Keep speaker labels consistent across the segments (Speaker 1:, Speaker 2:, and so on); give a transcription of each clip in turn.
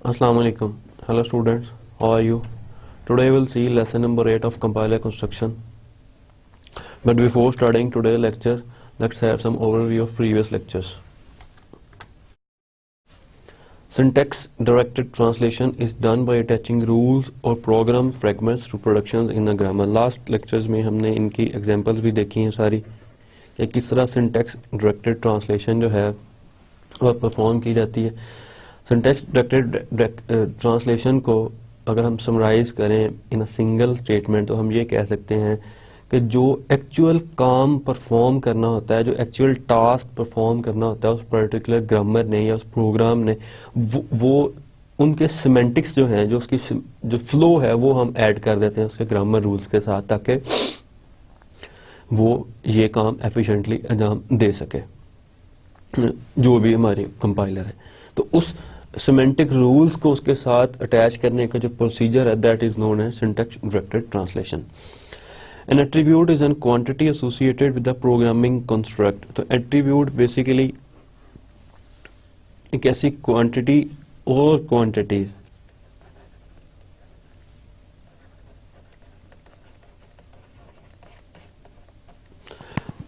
Speaker 1: Assalamu alaikum. Hello students, how are you? Today we'll see lesson number 8 of compiler construction. But before starting today's lecture, let's have some overview of previous lectures. Syntax directed translation is done by attaching rules or program fragments to productions in a grammar. Last lectures में हमने इनकी examples भी देखी हैं सारी कि किस तरह syntax directed translation जो है वह perform की जाती है. सिंटैक्स डायरेक्टेड ट्रांसलेशन को अगर हम समराइज करें इन अ सिंगल स्टेटमेंट तो हम ये कह सकते हैं कि जो एक्चुअल काम परफॉर्म करना होता है, जो एक्चुअल टास्क परफॉर्म करना होता है उस पर्टिकुलर ग्रामर ने या उस प्रोग्राम ने, वो उनके सिमेंटिक्स जो हैं, जो उसकी जो फ्लो है वो हम ऐड कर देते हैं उसके ग्रामर रूल्स के साथ, ताकि वो ये काम एफिशिएंटली अंजाम दे सके जो भी हमारे कंपाइलर है. तो उस सिमेंटिक रूल्स को उसके साथ अटैच करने का जो प्रोसीजर है that is known as syntax directed translation. An attribute is an quantity associated with the programming construct. तो एट्रीब्यूट बेसिकली एक ऐसी क्वांटिटी और क्वांटिटीज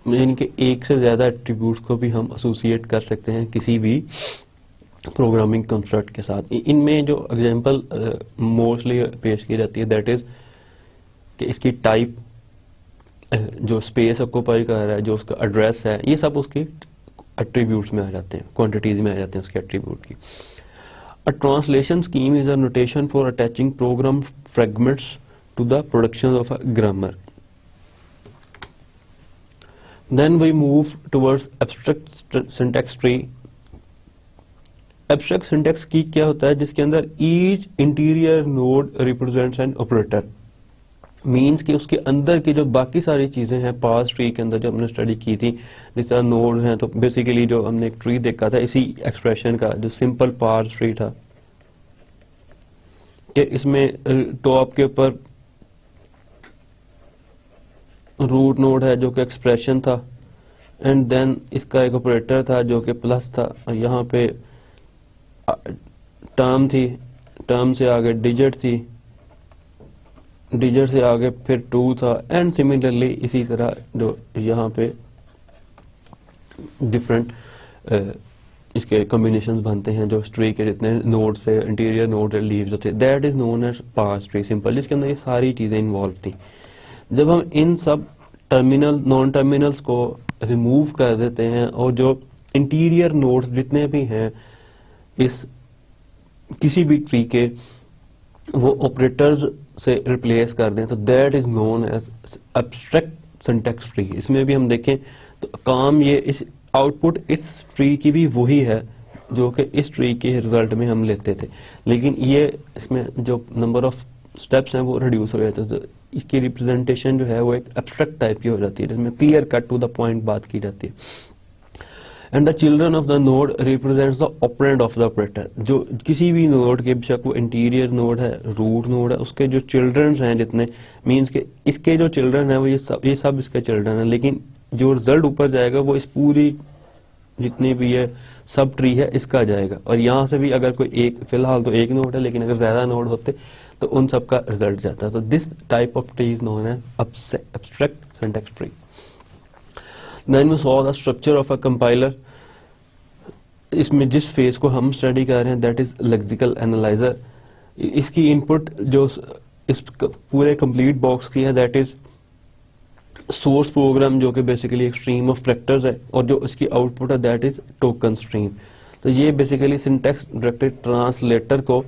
Speaker 1: इनके एक से ज्यादा एट्रीब्यूट्स को भी हम एसोसिएट कर सकते हैं किसी भी प्रोग्रामिंग कंस्ट्रक्ट के साथ. इनमें जो एग्जांपल मोस्टली पेश की जाती है दैट इज कि इसकी टाइप, जो स्पेस ऑक्यूपाई कर रहा है, जो उसका एड्रेस है, ये सब उसकी एट्रीब्यूट्स में आ जाते हैं, क्वांटिटीज में आ जाते हैं उसके एट्रीब्यूट की. A translation scheme is a notation for attaching program fragments to the production of a grammar. Then we move towards abstract syntax tree. Abstract syntax की क्या होता है, जिसके अंदर each interior node represents an operator. Means कि उसके अंदर की जो बाकी सारी चीजें हैं पार्स ट्री के अंदर जो हमने स्टडी की थी, जिस तरह नोड हैं, तो बेसिकली जो हमने एक ट्री देखा था इसी एक्सप्रेशन का, जो सिंपल पार्स ट्री था कि इसमें टॉप के ऊपर रूट नोड है जो कि एक्सप्रेशन था, एंड देन इसका एक ऑपरेटर था जो कि प्लस था, और यहाँ पे टर्म थी, टर्म से आगे डिजिट थी, डिजिट से आगे फिर 2 था, एंड सिमिलरली इसी तरह जो यहाँ पे डिफरेंट इसके कॉम्बिनेशंस बनते हैं जो ट्री के जितने नोड से इंटीरियर नोड से लीव्स होते हैं, that is known as parse tree simple, जिसके अंदर ये सारी चीजें इन्वॉल्व थी. जब हम इन सब टर्मिनल नॉन टर्मिनल्स को रिमूव कर देते हैं और जो इंटीरियर नोड्स जितने भी हैं इस किसी भी ट्री के वो ऑपरेटर्स से रिप्लेस कर दें, तो that is known as abstract syntax tree. इसमें भी हम देखें तो काम ये इस आउटपुट इस ट्री की भी वही है जो कि इस ट्री के रिजल्ट में हम लेते थे, लेकिन ये इसमें जो नंबर ऑफ स्टेप्स हैं वो रिड्यूस हो जाते हैं. तो इसकी रिप्रेजेंटेशन जो है वो एक एब्स्ट्रैक्ट टाइप की हो जाती है, जिसमें clear cut to the point बात की जाती है. And the children of the node represents the operand of the operator. जो किसी भी नोड के, बेशक वो इंटीरियर नोड है, रूट नोड है, उसके जो चिल्ड्रन हैं जितने, मींस के इसके जो चिल्ड्रन है वो ये सब इसके चिल्ड्रन है, लेकिन जो रिजल्ट ऊपर जाएगा वो इस पूरी जितनी भी ये सब ट्री है इसका जाएगा. और यहाँ से भी अगर कोई एक, फिलहाल तो एक नोड है, लेकिन अगर ज्यादा नोड होते तो उन सब का रिजल्ट जाता है. तो this type of tree is known as abstract syntax tree. Then we saw the structure of a compiler. इसमें जिस फेज को हम स्टडी कर रहे हैं दैट इज लेक्सिकल एनालाइजर. इसकी इनपुट जो इस पूरे कंप्लीट बॉक्स की है दैट इज सोर्स प्रोग्राम, जो कि बेसिकली एक स्ट्रीम ऑफ कैरेक्टर्स है, और जो इसकी आउटपुट है दैट इज टोकन स्ट्रीम. तो ये बेसिकली सिंटैक्स डायरेक्टेड ट्रांसलेटर को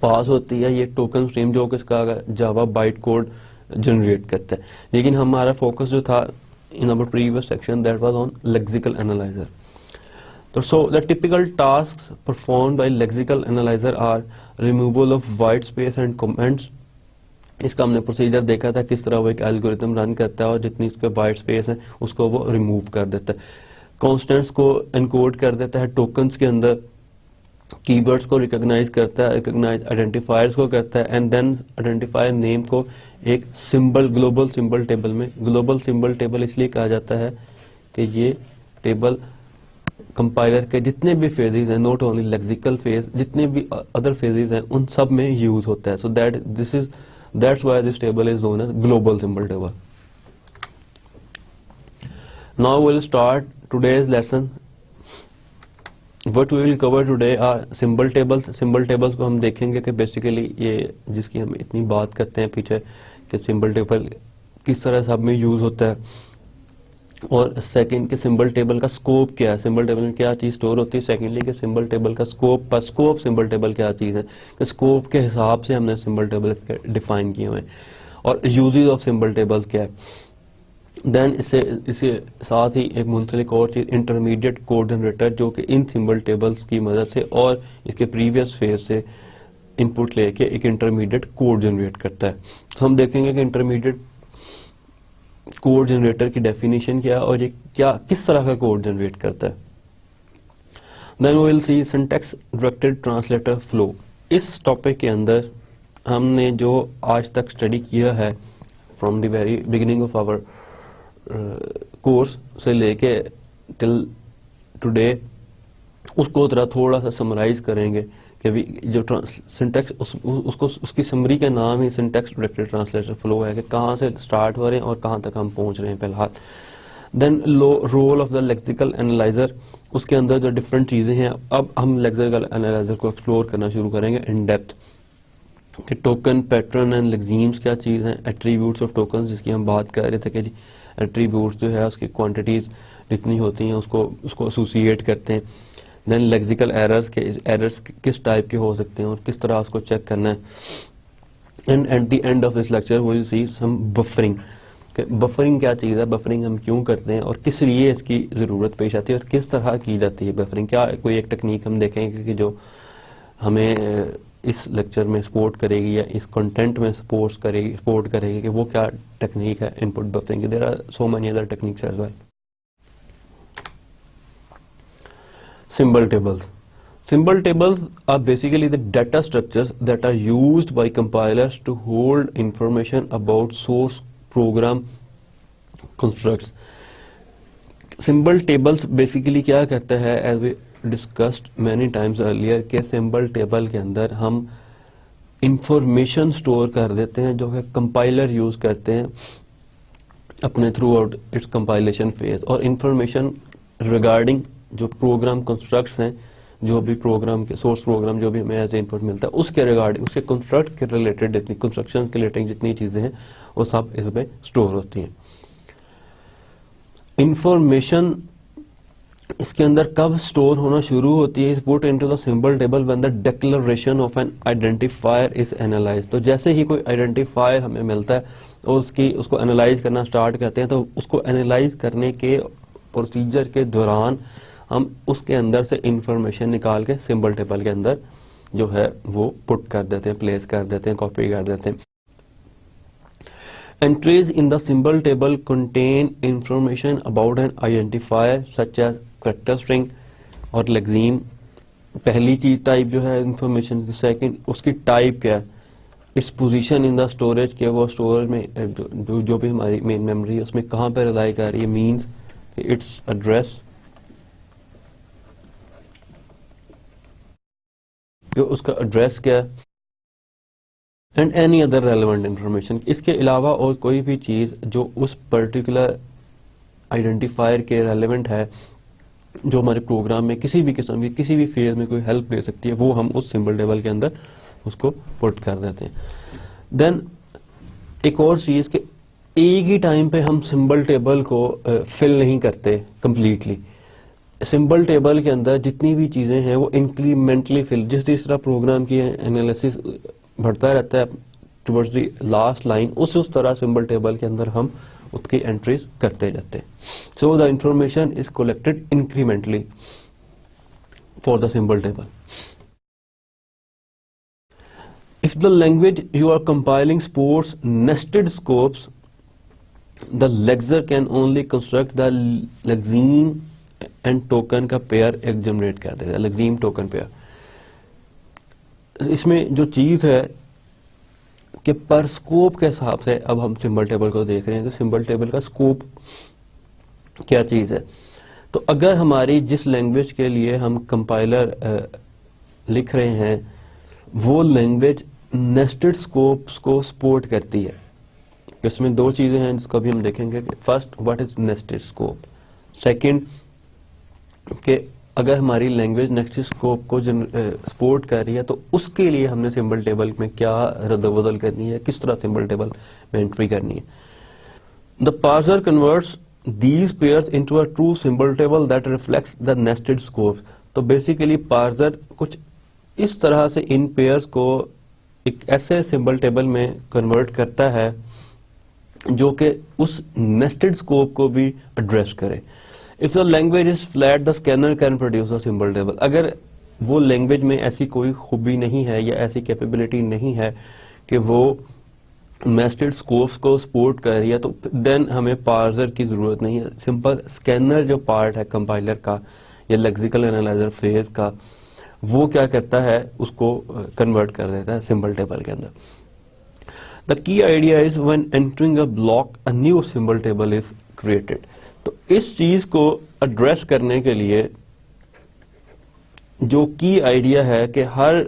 Speaker 1: पास होती है ये टोकन स्ट्रीम, जो कि इसका जावा बाइट कोड जनरेट करता है. लेकिन हमारा फोकस जो था in our previous section that was on lexical analyzer. So the typical tasks performed by lexical analyzer are removal of white space and comments. इसका हमने प्रोसीजर देखा था किस तरह वो एक एल्गोरिथम रन करता है और जितनी उसके वाइट स्पेस है उसको वो रिमूव कर देता है. कॉन्स्टेंट्स को एनकोड कर देता है टोकन्स के अंदर, कीवर्ड्स को रिकॉग्नाइज करता है, रिकॉग्नाइज आइडेंटिफायर्स को करता है, एंड देन आइडेंटिफायर नेम को एक सिंबल, ग्लोबल सिंबल टेबल में, ग्लोबल सिंबल टेबल इसलिए कहा जाता है कि ये टेबल कंपाइलर के जितने भी फेजेस हैं, नॉट ओनली लेक्सिकल फेज, जितने भी अदर फेजेस हैं उन सब में यूज होता है. सो that's why this table is known as global symbol table. Now will start today's lesson. What we will cover today are symbol tables. Symbol tables को हम देखेंगे कि बेसिकली ये जिसकी हम इतनी बात करते हैं पीछे कि सिंबल टेबल किस तरह सब में यूज होता है, और सेकंड के सिंबल टेबल का स्कोप क्या है, सिंबल टेबल में क्या चीज स्टोर होती है. सेकेंडली के सिंबल टेबल का स्कोप सिंबल टेबल क्या चीज है, कि स्कोप के हिसाब से हमने सिंबल टेबल डिफाइन किए हुए हैं, और यूजेस ऑफ सिंबल टेबल्स क्या है. देन इसके साथ ही एक मुंसलिक और चीज इंटरमीडिएट कोड जनरेटर, जो कि इन सिंबल टेबल्स की मदद से और इसके प्रीवियस फेज से इनपुट लेके एक इंटरमीडिएट कोड जनरेट करता है. तो हम देखेंगे कि इंटरमीडिएट कोड जनरेटर की डेफिनेशन क्या है और ये किस तरह का कोड जनरेट करता है. Then we will see syntax directed translator flow. इस टॉपिक के अंदर हमने जो आज तक स्टडी किया है from the very beginning of our course से लेके टिल टुडे, उसको थोड़ा सा समराइज करेंगे कि भी जो सिंटैक्स उसकी समरी का नाम ही सिंटैक्स डायरेक्टेड ट्रांसलेटर फ्लो है, कि कहाँ से स्टार्ट हो रहे हैं और कहाँ तक हम पहुंच रहे हैं फिलहाल. Then role of the lexical analyser, उसके अंदर जो डिफरेंट चीजें हैं, अब हम लेक्सिकल एनालाइजर को एक्सप्लोर करना शुरू करेंगे इन डेप्थ, कि टोकन, पैटर्न एंड लेक्सीम्स क्या चीज हैं, एट्रीब्यूट्स ऑफ टोकन जिसकी हम बात कर रहे थे कि एट्रीब्यूट्स जो है उसकी क्वांटिटीज जितनी होती हैं उसको एसोसिएट करते हैं. देन लेक्सिकल एरर्स किस टाइप के हो सकते हैं और किस तरह उसको चेक करना है. And at the end of this lecture we will see some buffering. Buffering क्या चीज़ है, बफरिंग हम क्यों करते हैं और किस लिए इसकी ज़रूरत पेश आती है और किस तरह की जाती है बफरिंग. क्या कोई एक टेक्निक हम देखेंगे कि जो हमें इस लेक्चर में सपोर्ट करेगी या इस कंटेंट में सपोर्ट करेगी कि वो क्या टेक्निक है input buffering. There are so many other techniques as well. Symbol tables. Symbol tables are basically the data structures that are used by compilers to hold information about source program constructs. Symbol tables basically क्या करता है, as we discussed many times earlier, कि symbol table के अंदर हम information store कर देते हैं जो है compiler use करते हैं अपने throughout its compilation phase, और information regarding जो प्रोग्राम कंस्ट्रक्ट्स हैं, जो भी प्रोग्राम के सोर्स प्रोग्राम जो भी हमें एज इनपुट मिलता है उसके रिगार्डिंग, उसके कंस्ट्रक्ट के रिलेटेड जितनी कंस्ट्रक्शन के रिलेटेड जितनी चीजें हैं वो सब इसमें स्टोर होती हैं. इंफॉर्मेशन इसके अंदर कब स्टोर होना शुरू होती है, is put into the symbol table when the declaration of N identifier is analysed. तो जैसे ही कोई आइडेंटिफायर हमें मिलता है और उसको एनालाइज करना स्टार्ट करते हैं, तो उसको एनालाइज करने के प्रोसीजर के दौरान हम उसके अंदर से इंफॉर्मेशन निकाल के सिंबल टेबल के अंदर जो है वो पुट कर देते हैं, प्लेस कर देते हैं, कॉपी कर देते हैं. Entries in the symbol table contain information about an identifier such as character string और लेक्सीम. पहली चीज टाइप जो है इंफॉर्मेशन की. सेकंड उसकी टाइप क्या है, इस पोजीशन इन द स्टोरेज के, वो स्टोरेज में जो भी हमारी मेन मेमोरी है उसमें कहाँ पे रिलाई कर रही है, मीन्स इट्स एड्रेस, उसका एड्रेस क्या है, and any other relevant information. इसके अलावा और कोई भी चीज जो उस पर्टिकुलर आइडेंटिफायर के रेलेवेंट है, जो हमारे प्रोग्राम में किसी भी किस्म की किसी भी फेज में कोई हेल्प दे सकती है, वो हम उस सिंबल टेबल के अंदर उसको पुट कर देते हैं. देन एक और चीज कि एक ही टाइम पे हम सिंबल टेबल को फिल नहीं करते कंप्लीटली. सिंबल टेबल के अंदर जितनी भी चीजें हैं वो इंक्रीमेंटली फिल, जिस तरह प्रोग्राम की एनालिसिस बढ़ता रहता है टुवर्ड्स द लास्ट लाइन, उस तरह सिंबल टेबल के अंदर हम उसकी एंट्रीज करते जाते हैं. So the information is collected incrementally for the symbol table. If the language you are compiling supports nested scopes, the lexer can only construct the lexeme and token का pair एक generate कर देता है, lexeme token pair. इसमें जो चीज है कि पर स्कोप के हिसाब से अब हम सिंबल टेबल को देख रहे हैं कि सिंबल टेबल का स्कोप क्या चीज है. तो अगर हमारी जिस लैंग्वेज के लिए हम कंपाइलर लिख रहे हैं वो लैंग्वेज नेस्टेड स्कोप्स को सपोर्ट करती है, इसमें दो चीजें हैं जिसको भी हम देखेंगे। First, what is nested scope. Second, कि अगर हमारी लैंग्वेज नेस्टेड स्कोप को सपोर्ट कर रही है तो उसके लिए हमने सिंबल टेबल में क्या रद्द-बदल करनी है, किस तरह सिंबल टेबल में एंट्री करनी है। The parser converts these pairs into a true symbol table that reflects the nested scopes। तो बेसिकली पार्सर कुछ इस तरह से इन पेयर्स को एक ऐसे सिंबल टेबल में कन्वर्ट करता है जो कि उस नेस्टेड स्कोप को भी एड्रेस करे। If the language is flat the scanner can produce a symbol table. अगर वो लैंग्वेज में ऐसी कोई खूबी नहीं है या ऐसी कैपेबिलिटी नहीं है कि वो नेस्टेड स्कोप्स को सपोर्ट कर रही है तो देन हमें पार्सर की जरूरत नहीं है। सिंपल स्कैनर जो पार्ट है कंपाइलर का या लेक्सिकल एनालाइजर फेज का, वो क्या करता है, उसको कन्वर्ट कर देता है सिंबल टेबल के अंदर। The key idea is when entering a block a new symbol table is created. तो इस चीज को एड्रेस करने के लिए जो की आइडिया है कि हर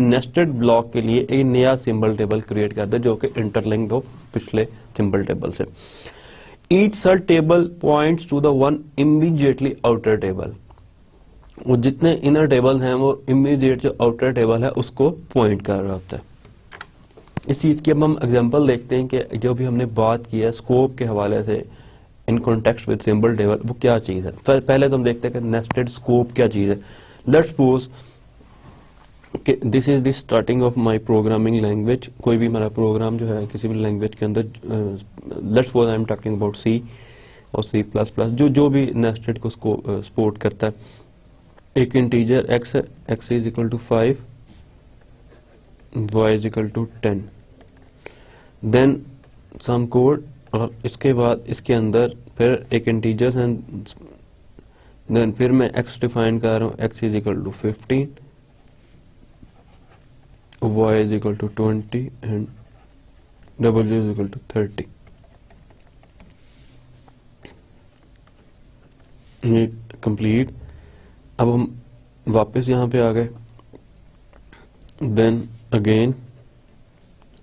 Speaker 1: नेस्टेड ब्लॉक के लिए एक नया सिंबल टेबल क्रिएट कर दे जो कि इंटरलिंक्ड हो पिछले सिंबल टेबल से। Each sub table points to the one immediately outer table. वो जितने इनर टेबल हैं वो इमीडिएट जो आउटर टेबल है उसको पॉइंट कर रहा होता है। इस चीज की अब हम एग्जांपल देखते हैं कि जो भी हमने बात की है स्कोप के हवाले से in context with symbol table, वो क्या चीज है। पहले तो हम देखते हैं कि नेस्टेड स्कोप क्या चीज है। Let's suppose this is the starting of my programming language. कोई भी हमारा प्रोग्राम जो है किसी भी लैंग्वेज के अंदर, let's suppose I am talking about C और सी प्लस प्लस, जो भी नेस्टेड को सपोर्ट करता है। एक इंटीजर एक्स है, x is equal to 5, y is equal to 10, then some code, और इसके बाद इसके अंदर फिर एक इंटीजर है, देन फिर मैं x डिफाइन कर रहा हूँ, x is equal to 15, y is equal to 20 and w is equal to 30। ये कंप्लीट। अब हम वापस यहाँ पे आ गए। देन अगेन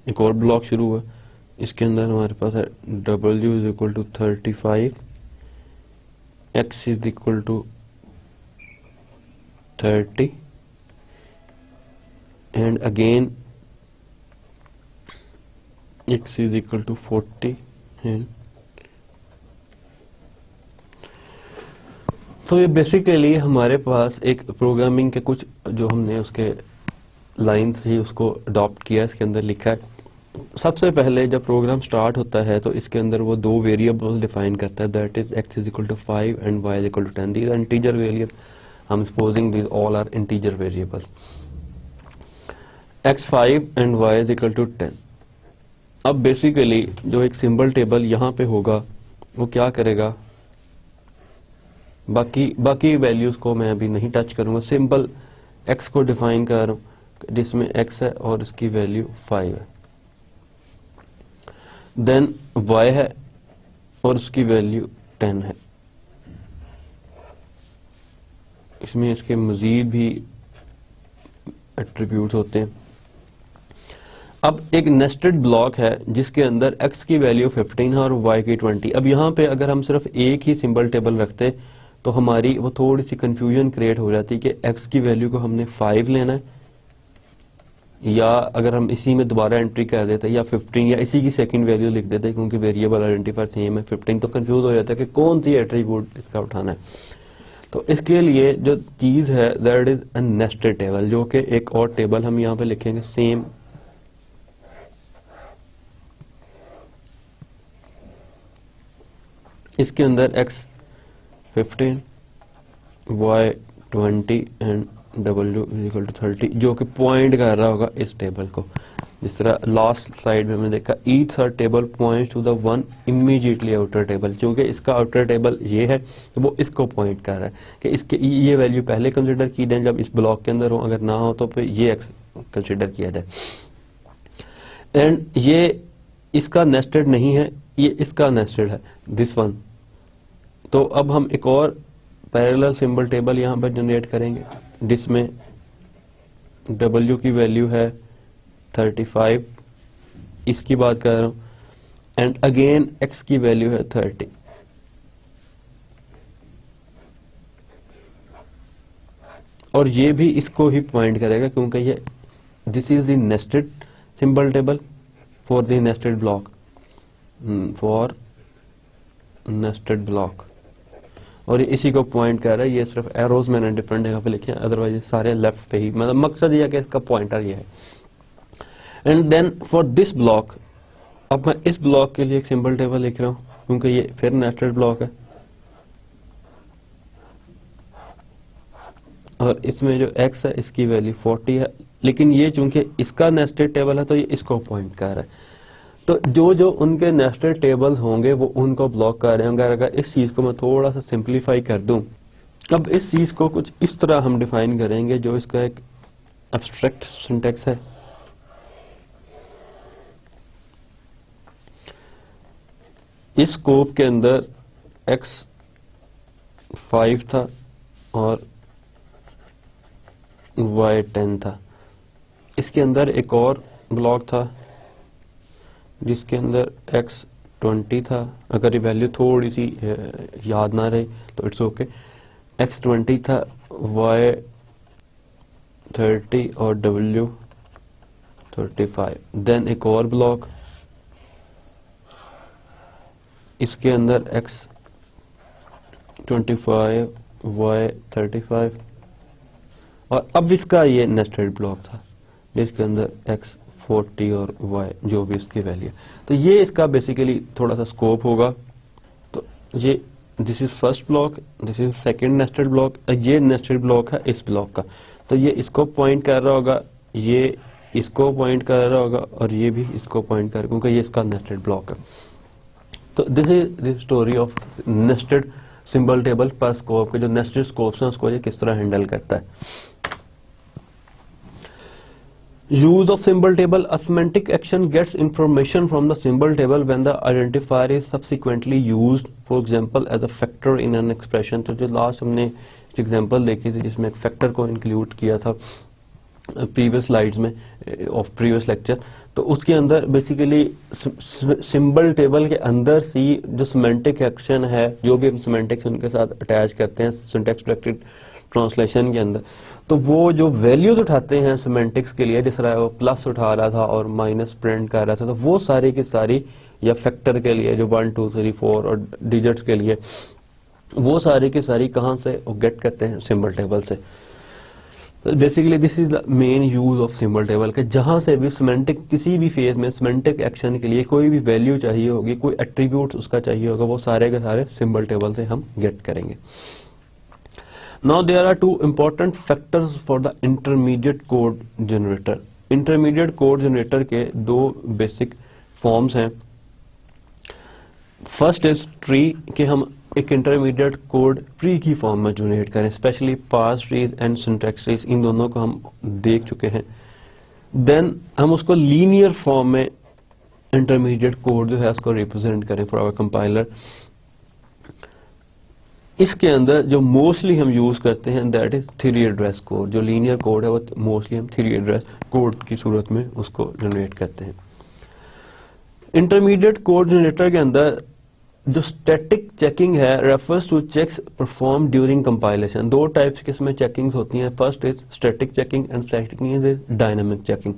Speaker 1: एक और ब्लॉक शुरू हुआ। इसके अंदर हमारे पास है w is equal to 35, x is equal to 30 and again x is equal to 40 and तो ये बेसिकली हमारे पास एक प्रोग्रामिंग के कुछ जो हमने उसके लाइंस ही उसको अडॉप्ट किया, इसके अंदर लिखा है। सबसे पहले जब प्रोग्राम स्टार्ट होता है तो इसके अंदर वो दो वेरिएबल्स डिफाइन करता है, that is x is equal to 5 and y is equal to 10। These are integer variable, I am supposing these all are integer variables. x 5 and y is equal to 10। अब basically जो एक symbol table यहाँ पे होगा वो क्या करेगा, बाकी वैल्यूज को मैं अभी नहीं टच करूंगा। सिंपल x को डिफाइन कर रहा हूँ जिसमें x है और इसकी वैल्यू 5 है, देन y है और उसकी वैल्यू 10 है। इसमें इसके मजीद भी एट्रीब्यूट्स होते हैं। अब एक नेस्टेड ब्लॉक है जिसके अंदर x की वैल्यू 15 है और y की 20। अब यहाँ पे अगर हम सिर्फ एक ही सिंबल टेबल रखते तो हमारी वो थोड़ी सी कंफ्यूजन क्रिएट हो जाती कि x की वैल्यू को हमने 5 लेना है या अगर हम इसी में दोबारा एंट्री कर देते या 15 या इसी की सेकंड वैल्यू लिख देते, क्योंकि वेरिएबल आइडेंटिफायर सेम है 15, तो कंफ्यूज हो जाता है कि कौन सी एट्रीब्यूट इसका उठाना है। तो इसके लिए जो चीज है that is a nested table, जो कि एक और टेबल हम यहाँ पे लिखेंगे सेम। इसके अंदर x 15, y 20 and w is equal to 30, जो कि पॉइंट कर रहा होगा इस टेबल को। जिस तरह लास्ट साइड में हमने देखा each sub table points to the one immediately outer table, क्योंकि इसका आउटर टेबल ये है तो वो इसको पॉइंट कर रहा है कि इसके ये वैल्यू पहले कंसिडर की जाए जब इस ब्लॉक के अंदर हो, अगर ना हो तो फिर ये x कंसिडर किया जाए। एंड ये इसका नेस्टेड नहीं है, ये इसका नेस्टेड है, दिस वन। तो अब हम एक और पैरेलल सिंबल टेबल यहाँ पर जनरेट करेंगे जिसमें W की वैल्यू है 35, इसकी बात कर रहा हूं, एंड अगेन X की वैल्यू है 30। और ये भी इसको ही पॉइंट करेगा क्योंकि ये this is the nested symbol table for the nested block, for nested block, और ये इसी को पॉइंट कर रहा है। ये सिर्फ एरोज मैंने डिफरेंट जगह पे लिखे हैं, अदरवाइज सारे लेफ्ट पे ही, मतलब मकसद ये है कि इसका पॉइंटर ये है। And then for this block, अब मैं इस ब्लॉक के लिए एक सिंबल टेबल लिख रहा हूं क्योंकि ये फिर नेस्टेड ब्लॉक है, और इसमें जो x है इसकी वैल्यू 40 है, लेकिन ये चूंकि इसका नेस्टेड टेबल है तो ये इसको पॉइंट कर रहा है। तो जो जो उनके नेस्टेड टेबल्स होंगे वो उनको ब्लॉक कर रहे होंगे। अगर इस चीज को मैं थोड़ा सा सिंप्लीफाई कर दूं, अब इस चीज को कुछ इस तरह हम डिफाइन करेंगे जो इसका एक एब्स्ट्रैक्ट सिंटैक्स है। इस स्कोप के अंदर x 5 था और y 10 था। इसके अंदर एक और ब्लॉक था जिसके अंदर x 20 था। अगर ये वैल्यू थोड़ी सी याद ना रहे तो इट्स ओके। x 20 था, y 30 और w 35। देन एक और ब्लॉक, इसके अंदर x 25, y 35, और अब इसका ये नेस्टेड ब्लॉक था जिसके अंदर x 40 और y जो भी इसकी वैल्यू। तो ये इसका बेसिकली थोड़ा सा स्कोप होगा। तो ये this is first block, this is second nested block, ये नेस्टेड ब्लॉक है इस ब्लॉक का। तो ये इसको पॉइंट कर रहा होगा, ये इसको पॉइंट कर रहा होगा, और ये भी इसको पॉइंट कर, क्योंकि ये इसका नेस्टेड ब्लॉक है। तो this is the story of nested symbol table पर स्कोप के जो नेस्टेड स्कोप्स हैं उसको ये किस तरह हैंडल करता है। Use of symbol table, a semantic action gets information from the symbol table when the identifier is subsequently used, for example as a factor in an expression। तो जो लास्ट हमने एग्जांपल देखी थी जिसमें एक फैक्टर को इंक्लूड किया था प्रीवियस स्लाइड्स में ऑफ प्रीवियस लेक्चर, तो उसके अंदर बेसिकली सिंबल टेबल के अंदर सी जो सिमेंटिक एक्शन है, जो भी हम सिमेंटिक्स उनके साथ अटैच करते हैं सिंटैक्स डायरेक्टेड ट्रांसलेशन के अंदर, तो वो जो वैल्यूज उठाते हैं सिमेंटिक्स के लिए, जिस तरह वो प्लस उठा रहा था और माइनस प्रिंट कर रहा था, तो वो सारी की सारी, या फैक्टर के लिए जो 1 2 3 4 और डिजिट्स के लिए, वो सारी की सारी कहाँ से वो गेट करते हैं सिंबल टेबल से। तो basically this is the main use of symbol table के, जहां से भी सिमेंटिक किसी भी फेज में सिमेंटिक एक्शन के लिए कोई भी वैल्यू चाहिए होगी, कोई एट्रीब्यूट उसका चाहिए होगा, वो सारे के सारे सिंबल टेबल से हम गेट करेंगे। Now there are two important factors for the intermediate code generator. Intermediate code generator के दो basic forms हैं। First is tree, कि हम एक intermediate code tree की form में generate करें, especially parse trees and syntax trees, इन दोनों को हम देख चुके हैं। Then हम उसको linear form में intermediate code जो है उसको represent करें for our compiler। इसके अंदर जो मोस्टली हम यूज करते हैं that is three address code. जो लीनियर कोड है वो मोस्टली हम थ्री एड्रेस कोड की सूरत में उसको जनरेट करते हैं। इंटरमीडिएट कोड जनरेटर के अंदर जो स्टैटिक चेकिंग है refers to checks perform during compilation. दो टाइप्स की इसमें चेकिंग्स होती हैं, first is static checking and second is dynamic checking.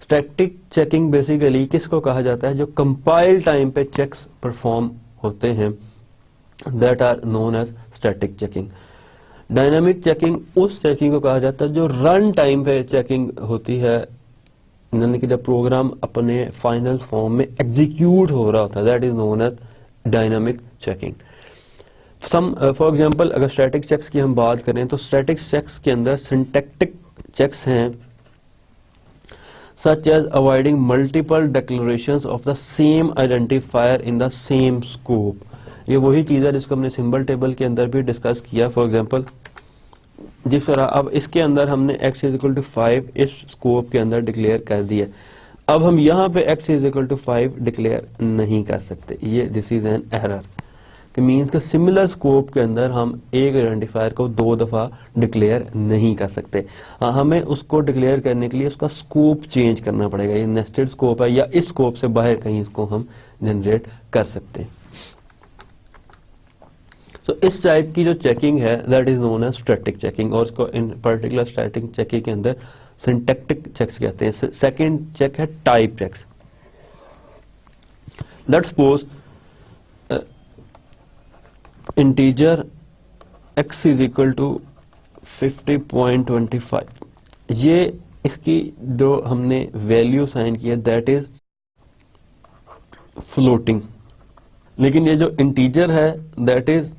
Speaker 1: Static checking basically किसको कहा जाता है, जो कंपाइल टाइम पे चेक्स परफॉर्म होते हैं, that are known as static checking। Dynamic checking उस चेकिंग को कहा जाता है जो रन टाइम पे चेकिंग होती है, यानी कि जब प्रोग्राम अपने फाइनल फॉर्म में एग्जीक्यूट हो रहा होता है, that is known as dynamic checking. For example अगर स्टैटिक चेक्स की हम बात करें तो स्टैटिक चेक्स के अंदर सिंटैक्टिक चेक्स हैं, such as avoiding multiple declarations of the same identifier in the same scope। ये वही चीज है जिसको हमने सिंबल टेबल के अंदर भी डिस्कस किया। फॉर एग्जांपल जिस तरह अब इसके अंदर हमने x इज इक्वल टू 5 इस स्कोप के अंदर डिक्लेयर कर दिया, अब हम यहाँ पे x is equal to 5 declare नहीं कर सकते, ये दिस इज एन एरर। कि मीन्स के सिमिलर स्कोप के अंदर हम एक आइडेंटिफायर को 2 दफा डिक्लेयर नहीं कर सकते। हाँ, हमें उसको डिक्लेयर करने के लिए उसका स्कोप चेंज करना पड़ेगा। ये नेस्टेड स्कोप है या इस स्कोप से बाहर कहीं इसको हम जनरेट कर सकते हैं। So, इस टाइप की जो चेकिंग है that is known as static checking, और इसको इन पर्टिकुलर स्टैटिक चेकिंग के अंदर सिंटैक्टिक चेक्स कहते हैं। सेकंड चेक है type checks. Let's suppose integer x is equal to 50.25, ये इसकी जो हमने वैल्यू साइन की है दैट इज फ्लोटिंग, लेकिन ये जो इंटीजर है दैट इज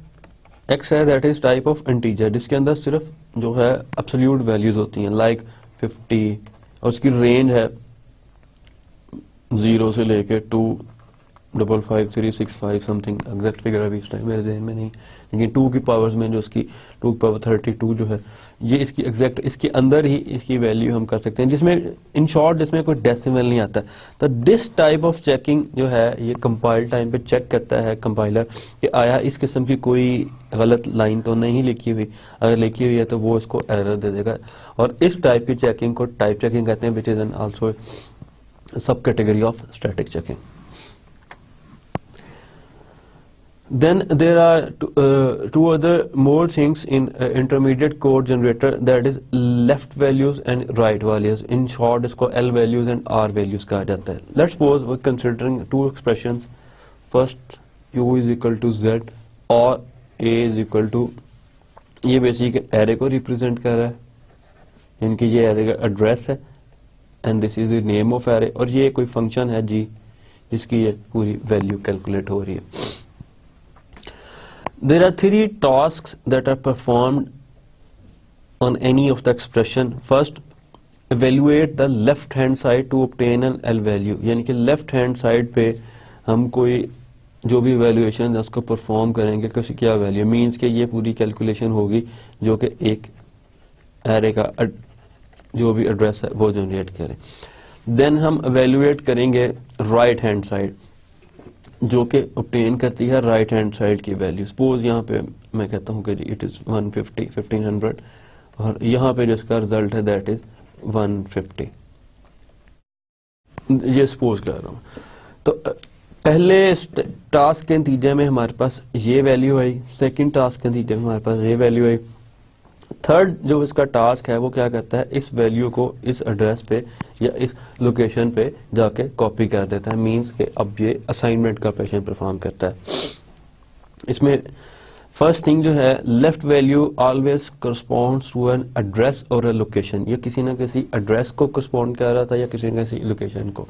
Speaker 1: x है that is type of integer, जिसके अंदर सिर्फ जो है एब्सोल्यूट वैल्यूज होती हैं लाइक 50, और उसकी रेंज है 0 से लेके 2555365 समथिंग, एग्जैक्ट फिगर अभी इस टाइम मेरे जहन में नहीं, लेकिन 2 की पावर्स में जो इसकी 2 की पावर 32 जो है ये इसकी एग्जैक्ट इसके अंदर ही इसकी वैल्यू हम कर सकते हैं, जिसमें इन शॉर्ट जिसमें कोई डेसिमल नहीं आता। तो दिस टाइप ऑफ चेकिंग जो है ये कंपाइल टाइम पे चेक करता है कंपाइलर कि आया इस किस्म की कोई गलत लाइन तो नहीं लिखी हुई, अगर लिखी हुई है तो वो इसको एरर दे देगा, और इस टाइप की चेकिंग को टाइप चेकिंग कहते हैं, विच इज एन आल्सो सब category of static checking. Then there are two other more things in intermediate code generator, that is left values and right values. In short इसको L values and R values कहा जाता है। Let's suppose we're considering two expressions. First Q is equal to Z और A is equal to, ये basic array को represent कर रहा है, इनकी ये एरे का एड्रेस है and this is the name of array, और ये कोई फंक्शन है जी जिसकी ये पूरी वैल्यू कैलकुलेट हो रही है। There are 3 tasks that are performed on any of the expression. First, evaluate the left hand side to obtain an L value, यानी कि लेफ्ट हैंड साइड पे हम कोई जो भी वैल्यूएशन है उसको परफॉर्म करेंगे कि उसकी क्या वैल्यू, मीन्स कि ये पूरी कैलकुलेशन होगी जो कि एक एरे का जो भी एड्रेस है वो जनरेट करे। देन हम एवेल्युएट करेंगे राइट हैंड साइड जो कि ऑब्टेन करती है राइट हैंड साइड की वैल्यू। सपोज यहाँ पे मैं कहता हूँ कि इट इज 150 1500 और यहाँ पे जिसका रिजल्ट है दैट इज 150, ये सपोज कर रहा हूँ। तो पहले टास्क के नतीजे में हमारे पास ये वैल्यू आई, सेकंड टास्क के नतीजे में हमारे पास ये वैल्यू आई, थर्ड जो इसका टास्क है वो क्या करता है, इस वैल्यू को इस एड्रेस पे या इस लोकेशन पे जाके कॉपी कर देता है, मींस कि अब ये असाइनमेंट का ऑपरेशन परफॉर्म करता है। इसमें फर्स्ट थिंग जो है, left value always corresponds to an address और अ लोकेशन, ये किसी ना किसी एड्रेस को करस्पॉन्ड कर रहा था या किसी ना किसी लोकेशन को।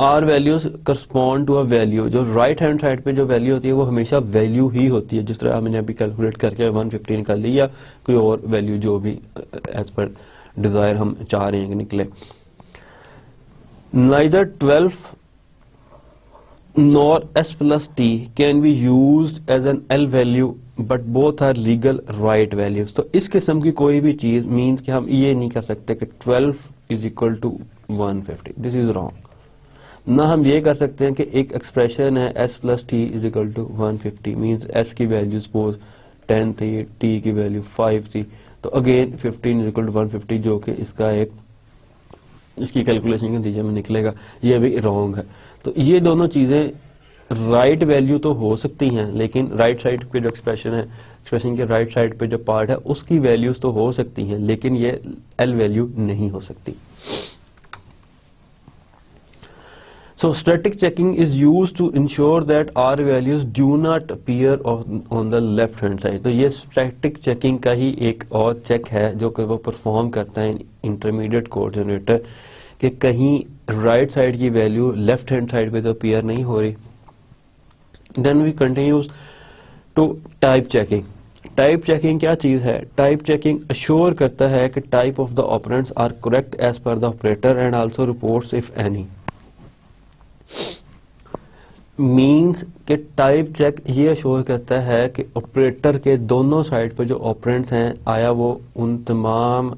Speaker 1: R values correspond to a value, जो राइट हैंड साइड पे जो वैल्यू होती है वो हमेशा वैल्यू ही होती है, जिस तरह हमने अभी कैलकुलेट करके 150 निकाल ली या कोई और वैल्यू जो भी एज पर डिजायर हम चाह रहे हैं कि निकले। Neither 12 nor s plus t can be used as an L value but both are legal right values। तो इस किस्म की कोई भी चीज मीन्स कि हम ये नहीं कर सकते कि 12 is equal to 150, this is wrong. ना हम ये कर सकते हैं कि एक एक्सप्रेशन है s plus t is equal to 150, means s की वैल्यू सपोज 10 थी, t की वैल्यू 5 थी, तो अगेन 15 इज इक्वल टू 150 जो कि इसका एक इसकी कैलकुलेशन के नतीजे में निकलेगा, ये भी रॉन्ग है। तो ये दोनों चीजें राइट वैल्यू तो हो सकती हैं, लेकिन राइट साइड पे जो एक्सप्रेशन है, एक्सप्रेशन के राइट साइड पे जो पार्ट है उसकी वैल्यूज तो हो सकती हैं, लेकिन ये एल वैल्यू नहीं हो सकती। So static checking is used to ensure that R values do not appear on the left hand side। तो ये static checking का ही एक और चेक है जो कि वो परफॉर्म करता है इंटरमीडिएट कोड जनरेटर, कि कहीं राइट साइड की वैल्यू लेफ्ट हैंड साइड पे तो अपीयर नहीं हो रही। Then we continues to type checking. Type checking क्या चीज है? टाइप चेकिंग अश्योर करता है कि type of the operands are correct as per the operator and also reports if any. Means के टाइप चेक ये अश्योर करता है कि ऑपरेटर के दोनों साइड पे जो ऑपरेंड्स हैं आया वो उन तमाम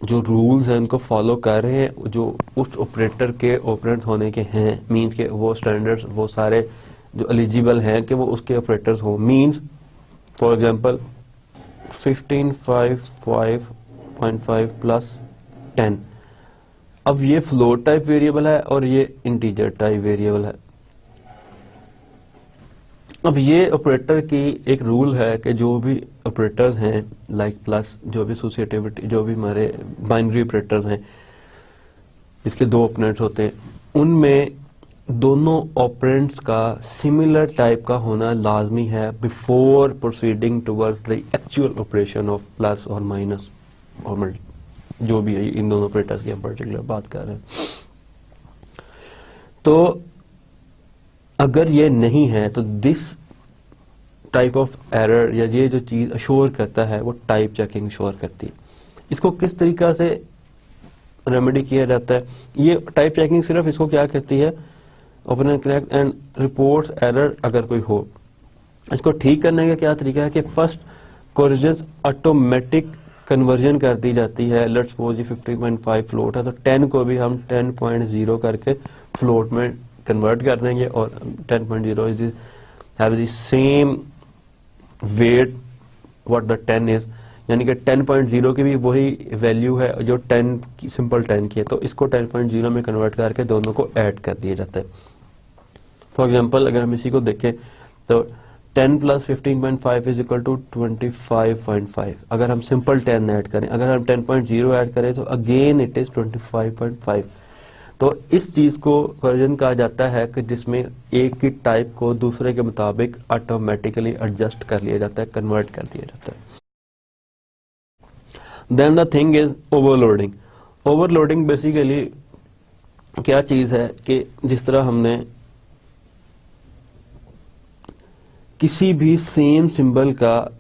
Speaker 1: जो रूल्स हैं उनको फॉलो कर रहे हैं, जो उस ऑपरेटर के ऑपरेंट होने के हैं, मींस के वो स्टैंडर्ड्स वो सारे जो एलिजिबल हैं कि वो उसके ऑपरेटर्स हो। Means for example 15.5 plus 10। अब ये फ्लोट टाइप वेरिएबल है और ये इंटीजर टाइप वेरिएबल है। अब ये ऑपरेटर की एक रूल है कि जो भी ऑपरेटर्स हैं लाइक प्लस, जो भी एसोसिएटिविटी, जो भी हमारे बाइनरी ऑपरेटर्स हैं, इसके दो ऑपरेंड्स होते हैं, उनमें दोनों ऑपरेंड्स का सिमिलर टाइप का होना लाजमी है before proceeding towards the actual operation of plus और माइनस और जो भी है, इन दोनों ऑपरेटर्स की हम पर्टिकुलर बात कर रहे हैं। तो अगर ये नहीं है तो दिस टाइप ऑफ एरर या ये जो चीज अश्योर करता है वो टाइप चेकिंग अश्योर करती है। इसको किस तरीका से रेमेडी किया जाता है? ये टाइप चेकिंग सिर्फ इसको क्या करती है, open and correct and reports error अगर कोई हो। इसको ठीक करने का क्या तरीका है कि फर्स्ट कोरिजन ऑटोमेटिक कन्वर्जन कर दी जाती है। लेट्स सपोज ये 15.5 फ्लोट है तो 10 को भी हम 10.0 करके फ्लोट में कन्वर्ट कर देंगे और 10.0 is have the same weight what the 10 is, यानी कि 10.0 की भी वही वैल्यू है जो 10 की, सिंपल 10 की है, तो इसको 10.0 में कन्वर्ट करके दोनों को ऐड कर दिया जाता है। फॉर एग्जांपल अगर हम इसी को देखें तो 10 प्लस 15.5 इज इक्वल टू 25.5। अगर हम सिंपल 10 ऐड करें, अगर हम 10.0 ऐड करें तो अगेन इट इज 25.5। तो इस चीज को कन्वर्जन कहा जाता है कि जिसमें एक की टाइप को दूसरे के मुताबिक ऑटोमेटिकली एडजस्ट कर लिया जाता है, कन्वर्ट कर दिया जाता है। Then the thing is overloading. Overloading basically क्या चीज है कि जिस तरह हमने किसी भी सेम सिंबल का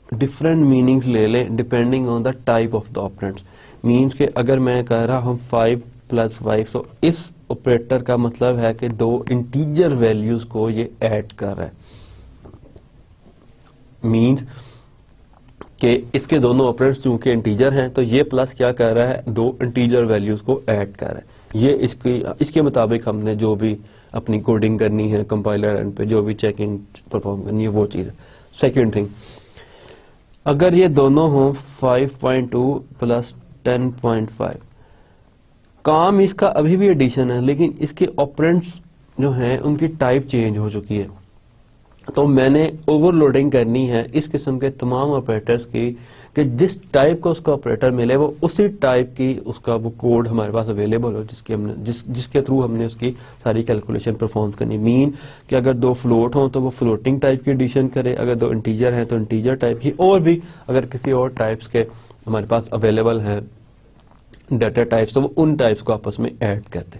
Speaker 1: डिफरेंट मीनिंग्स ले लें depending on the type of the operands. Means के अगर मैं कह रहा हूं 5 प्लस 5 तो इस ऑपरेटर का मतलब है कि दो इंटीजर वैल्यूज को ये ऐड कर रहा है। मीन्स कि इसके दोनों ऑपरेंड्स चूंकि इंटीजर हैं तो ये प्लस क्या कर रहा है, दो इंटीजर वैल्यूज को ऐड कर रहा है। ये इसके मुताबिक हमने जो भी अपनी कोडिंग करनी है कंपाइलर एंड पे जो भी चेकिंग परफॉर्म करनी है वो चीज है। सेकेंड थिंग, अगर ये दोनों हो 5.2 प्लस 10.5, काम इसका अभी भी एडिशन है लेकिन इसके ऑपरेंड्स जो हैं उनकी टाइप चेंज हो चुकी है। तो मैंने ओवरलोडिंग करनी है इस किस्म के तमाम ऑपरेटर्स की कि जिस टाइप का उसका ऑपरेटर मिले वो उसी टाइप की उसका वो कोड हमारे पास अवेलेबल हो जिसके थ्रू हमने उसकी सारी कैलकुलेशन परफॉर्म करनी। मीन कि अगर दो फ्लोट हों तो वो फ्लोटिंग टाइप की एडिशन करे, अगर दो इंटीजर हैं तो इंटीजर टाइप की, और भी अगर किसी और टाइप्स के हमारे पास अवेलेबल हैं डाटा टाइप्स तो वो उन टाइप्स को आपस में ऐड करते।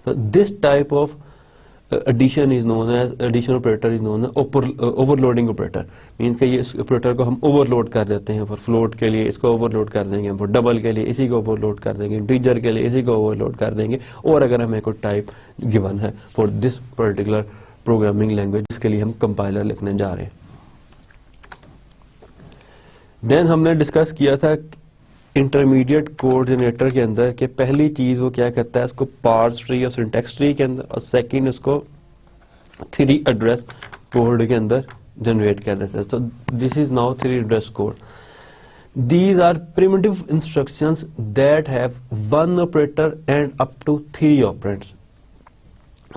Speaker 1: तो this type of addition is known as addition operator is known as overloading operator. Means कि ये इस ऑपरेटर को हम ओवरलोड कर देते हैं। फॉर फ्लोट के लिए इसको ओवरलोड कर देंगे, फॉर डबल के लिए इसी को ओवरलोड कर देंगे, इंटीजर के लिए इसी को ओवरलोड कर देंगे, और अगर हमें कोई टाइप गिवन है for this particular programming language जिसके लिए हम कंपाइलर लिखने जा रहे हैं। देन हमने डिस्कस किया था इंटरमीडिएट कोड जनरेटर के अंदर कि पहली चीज वो क्या करता है, इसको पार्स ट्री और सिंटेक्स ट्री के अंदर, और सेकंड इसको 3 एड्रेस कोड के अंदर जनरेट कर देता है। So this is now 3 address code. These are primitive instructions that have one operator and up to 3 operands.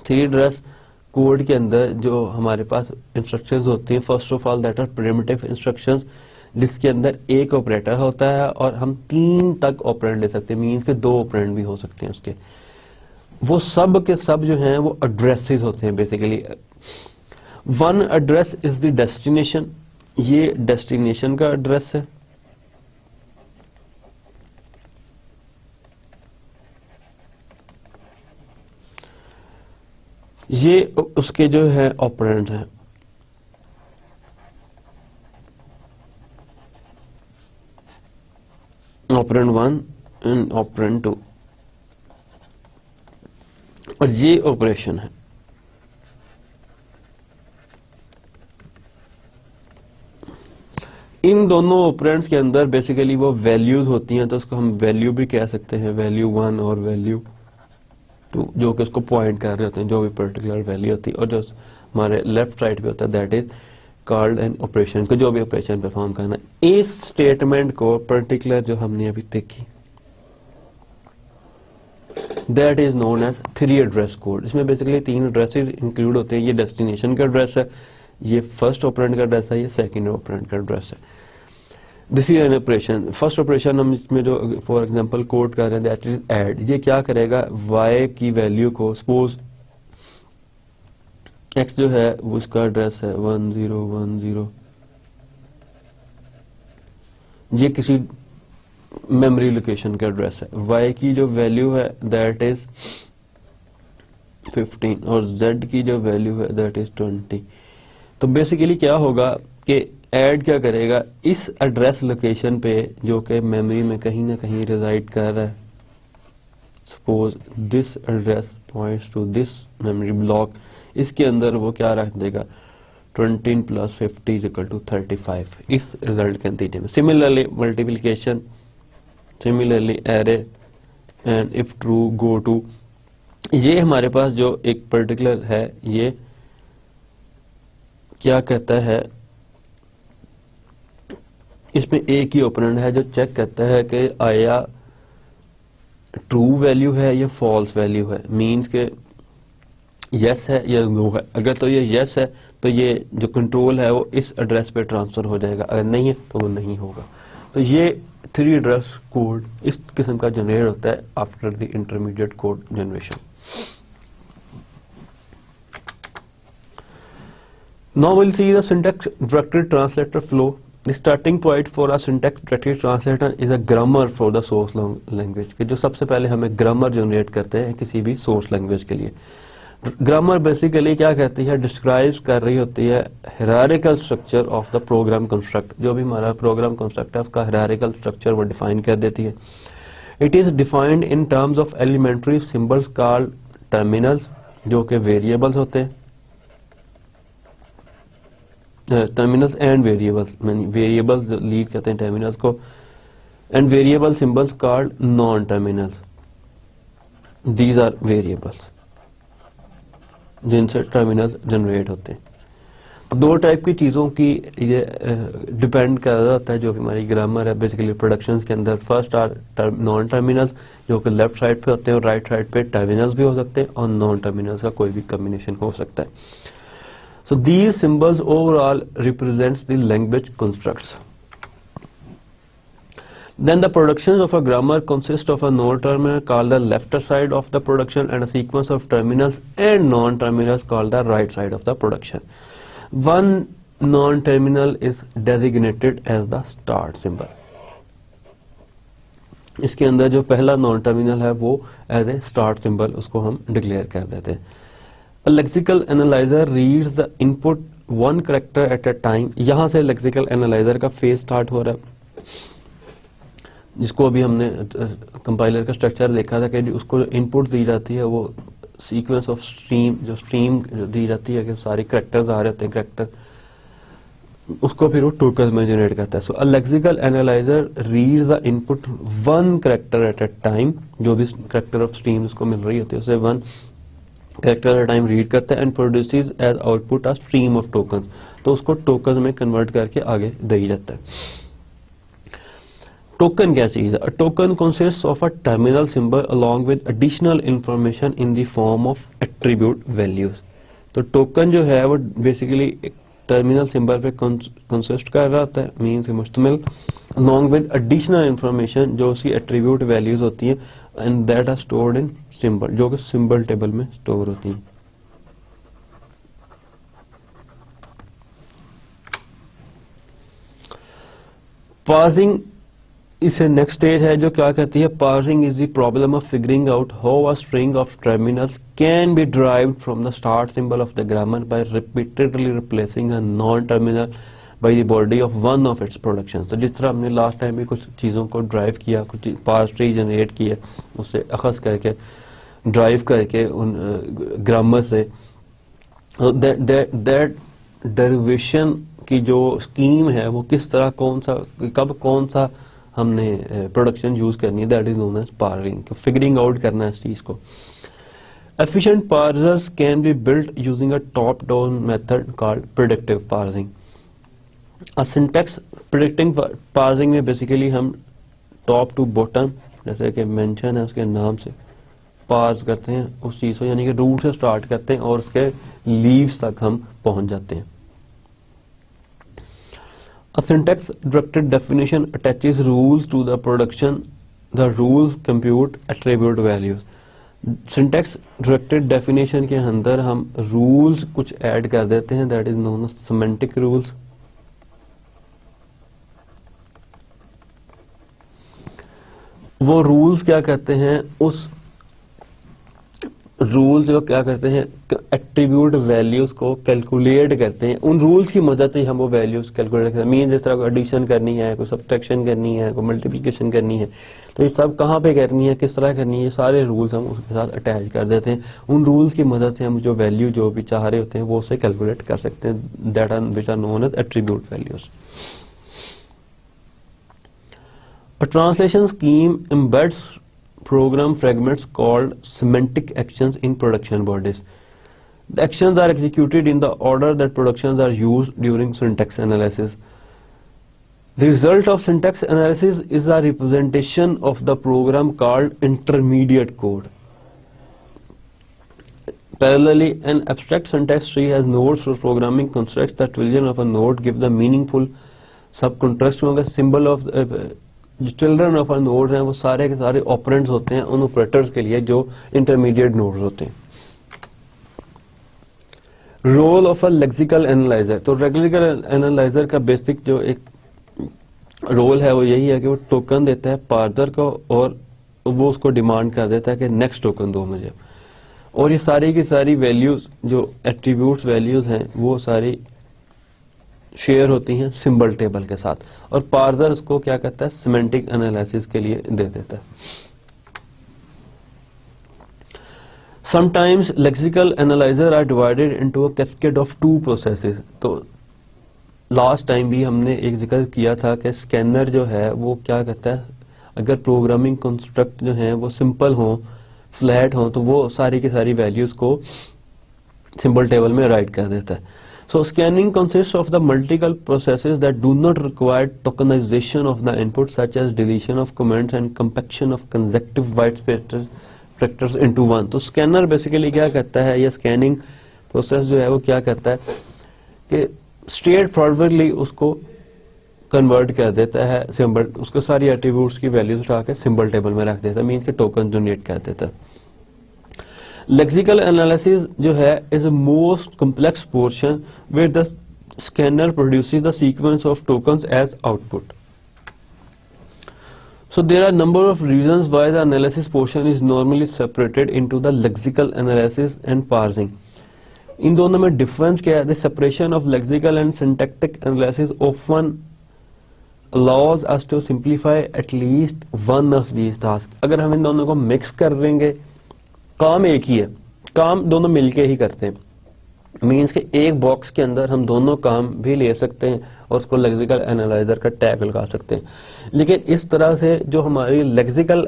Speaker 1: 3 address code के अंदर जो हमारे पास इंस्ट्रक्शंस होती हैं, first of all that are primitive instructions, जिसके अंदर एक ऑपरेटर होता है और हम 3 तक ऑपरेंड ले सकते हैं। मीन्स के 2 ऑपरेंड भी हो सकते हैं उसके। वो सब के सब जो हैं वो एड्रेसेस होते हैं basically. One address is the destination, ये डेस्टिनेशन का एड्रेस है। ये उसके जो है ऑपरेंड हैं। ऑपरेंड 1 एंड ऑपरेंड 2, और ये ऑपरेशन है। इन दोनों ऑपरेंड्स के अंदर बेसिकली वो वैल्यूज होती हैं, तो उसको हम वैल्यू भी कह सकते हैं, वैल्यू 1 और वैल्यू 2, जो कि उसको पॉइंट कर रहे होते हैं, जो भी पर्टिकुलर वैल्यू होती है। और जो हमारे लेफ्ट साइड पे होता है that is called an operation, को जो भी ऑपरेशन परफॉर्म करना है। इस स्टेटमेंट को पर्टिकुलर जो हमने अभी देखी that is known as 3 address code. इसमें बेसिकली 3 एड्रेसेस इंक्लूड होते हैं। ये डेस्टिनेशन का एड्रेस है, ये फर्स्ट ऑपरेंड का एड्रेस है, ये सेकंड ऑपरेंड का एड्रेस है। This is an operation. First operation हम इसमें जो फॉर एग्जांपल कोड कर रहे हैं दैट इज ऐड। ये क्या करेगा, y की वैल्यू को, सपोज x जो है वो उसका एड्रेस है 1010, ये किसी मेमोरी लोकेशन का एड्रेस है। y की जो वैल्यू है दैट इज 15 और z की जो वैल्यू है दैट इज 20। तो बेसिकली क्या होगा कि ऐड क्या करेगा, इस एड्रेस लोकेशन पे जो कि मेमोरी में कहीं ना कहीं रिजाइड कर रहा है, suppose this address points to this memory block, इसके अंदर वो क्या रख देगा 20 + 50 = 35 इस रिजल्ट के नतीजे में। Similarly multiplication, similarly array and if true go to. ये हमारे पास जो एक पर्टिकुलर है, ये क्या कहता है, इसमें एक ही ऑपरेंड है जो चेक करता है कि आया ट्रू वैल्यू है या फॉल्स वैल्यू है, मींस के यस है या नो है। अगर तो ये यस है तो ये जो कंट्रोल है वो इस एड्रेस पे ट्रांसफर हो जाएगा, अगर नहीं है तो वो नहीं होगा। तो ये 3 एड्रेस कोड इस किस्म का जनरेट होता है after the intermediate code generation. Now we'll see the syntax directory translator flow. The starting point for a syntax directory translator is a grammar for the source language। कि जो सबसे पहले हमें ग्रामर जनरेट करते हैं किसी भी सोर्स लैंग्वेज के लिए। ग्रामर बेसिकली क्या कहती है, डिस्क्राइब कर रही होती है hierarchical structure of the program construct. जो भी हमारा प्रोग्राम कंस्ट्रक्ट है उसका हायरार्किकल स्ट्रक्चर वो डिफाइन कर देती है। It is defined in terms of elementary symbols called terminals, जो कि वेरिएबल्स होते हैं, terminals and variables, variables lead करते हैं टर्मिनल्स को, and variable symbols called non terminals. These are variables जिनसे टर्मिनल्स जनरेट होते हैं। तो 2 टाइप की चीजों की ये डिपेंड कर रहा होता है जो हमारी ग्रामर है बेसिकली प्रोडक्शंस के अंदर। फर्स्ट आर नॉन टर्मिनल्स, जो कि लेफ्ट साइड पे होते हैं, और राइट साइड पे टर्मिनल्स भी हो सकते हैं और नॉन टर्मिनल्स का कोई भी कॉम्बिनेशन हो सकता है। So these symbols overall represents the language constructs. Then the productions of a grammar consist of a non-terminal called the left side of the production and a sequence of terminals and non-terminals called the right side of the production. One non-terminal is designated as the start symbol. इसके अंदर जो पहला non-terminal है वो as a start symbol उसको हम declare कर देते हैं। A lexical analyzer reads the input one character at a time। यहां से lexical analyzer का फेज स्टार्ट हो रहा है, जिसको अभी हमने कंपाइलर का स्ट्रक्चर देखा था कि उसको इनपुट दी जाती है वो सीक्वेंस ऑफ स्ट्रीम, जो स्ट्रीम दी जाती है कि सारे कैरेक्टर्स आ रहे होते हैं कैरेक्टर, उसको फिर वो टोकन में जनरेट करता है। So a lexical analyser reads the input one character at a time. जो भी कैरेक्टर ऑफ स्ट्रीम उसको मिल रही होती है उसे one character at a time read करता है and produces as output a stream of tokens. तो उसको टोकन में कन्वर्ट करके आगे दिया जाता है। टोकन क्या चीज है? Token consists of a terminal symbol along with additional information in the form of attribute values. तो टोकन जो है वो बेसिकली टर्मिनल सिंबल पे कंसिस्ट कर रहा होता है, मीन्स मुश्तमिल, अलोंग विद एडिशनल इंफॉर्मेशन जो उसकी एट्रीब्यूट वैल्यूज होती हैं and that are stored in symbol, जो कि सिंबल टेबल में स्टोर होती हैं। पार्सिंग इसे नेक्स्ट स्टेज है जो क्या कहती है, parsing is the problem of figuring out how a string of terminals can be derived from the start symbol of the grammar bye repeatedly replacing a non terminal by the body of one of its production. तो जिस तरह हमने last time भी कुछ चीजों को drive किया, कुछ पार्स ट्री जनरेट किया, उससे अखज़ करके ड्राइव करके उन ग्रामर से दैट डेरिवेशन की जो स्कीम है वो किस तरह कब कौन सा हमने प्रोडक्शन यूज करनी है, that is known as parsing. Figuring out करना है इस चीज को। Efficient parsers can be built using a top-down method called predictive parsing. A syntax predicting parsing में basically हम top to bottom, जैसे कि mention है उसके नाम से, parse करते हैं उस चीज को, यानी कि root से start करते हैं और उसके leaves तक हम पहुंच जाते हैं। A syntax-directed definition attaches rules to the production. The rules compute attribute values. Syntax directed definition के अंदर हम रूल्स कुछ ऐड कर देते हैं, that is known as semantic rules. वो रूल्स क्या करते हैं, उस रूल्स को क्या करते हैं, एट्रीब्यूट वैल्यूज को कैलकुलेट करते हैं। उन रूल्स की मदद से हम वो वैल्यूज कैलकुलेट करते हैं। मीन जिस तरह को एडिशन करनी है, कोई सब्ट्रैक्शन करनी है, कोई मल्टीप्लिकेशन करनी है, तो ये सब कहाँ पे करनी है, किस तरह करनी है, ये सारे रूल्स हम उसके साथ अटैच कर देते हैं। उन रूल्स की मदद से हम जो वैल्यू जो भी चाह रहे होते हैं वो उसे कैलकुलेट कर सकते हैं, that are which are known as attribute values. A translation scheme embeds program fragments called semantic actions in production bodies. The actions are executed in the order that productions are used during syntax analysis. The result of syntax analysis is a representation of the program called intermediate code. Parallelly, an abstract syntax tree has nodes for programming constructs. The children of a node give the meaningful subcontext में symbol of जो children of our node हैं वो सारे के सारे operands होते हैं उन ऑपरेटर्स के लिए जो इंटरमीडिएट नोड्स होते हैं। Role of a lexical analyser, तो लेक्सिकल एनालाइजर का बेसिक जो एक रोल है वो यही है कि वो टोकन देता है पार्सर को और वो उसको डिमांड कर देता है कि नेक्स्ट टोकन दो मुझे, और ये सारी की सारी वैल्यूज जो एट्रीब्यूट्स वैल्यूज हैं वो सारी शेयर होती हैं सिंबल टेबल के साथ, और पार्सर उसको क्या कहता है, सिमेंटिक एनालिसिस के लिए दे देता है। Sometimes lexical analyzer are divided into a cascade of two processes. तो लास्ट टाइम भी हमने एक जिक्र किया था कि स्कैनर जो है वो क्या कहता है, अगर प्रोग्रामिंग कंस्ट्रक्ट जो है वो सिंपल हो, फ्लैट हो, तो वो सारी की सारी वैल्यूज को सिंबल टेबल में राइट कर देता है। So scanning consists of the multiple processes that do not require tokenization of the input, such as deletion of comments and compaction of consecutive white characters into one. तो scanner basically क्या करता है, या scanning process जो है वो क्या करता है कि स्ट्रेट फॉरवर्डली उसको कन्वर्ट कर देता है सिंबल, उसको सारी एट्रीब्यूट्स की वैल्यूज उठा के सिंबल टेबल में रख देता है, मीन के टोकन जनरेट कर देता है। लेक्सिकल एनालिसिस जो है is a most complex portion where the scanner produces the sequence of tokens as output. So there are number of reasons why the analysis portion is normally separated into the lexical analysis and parsing. इन दोनों में difference क्या है? The separation of lexical and syntactic analysis often allows us to simplify at least one of these tasks. अगर हम इन दोनों को mix कर देंगे, काम एक ही है, काम दोनों मिलके ही करते हैं, मीन्स के एक बॉक्स के अंदर हम दोनों काम भी ले सकते हैं और उसको लेक्सिकल एनालाइजर का टैग लगा सकते हैं। लेकिन इस तरह से जो हमारी लेक्सिकल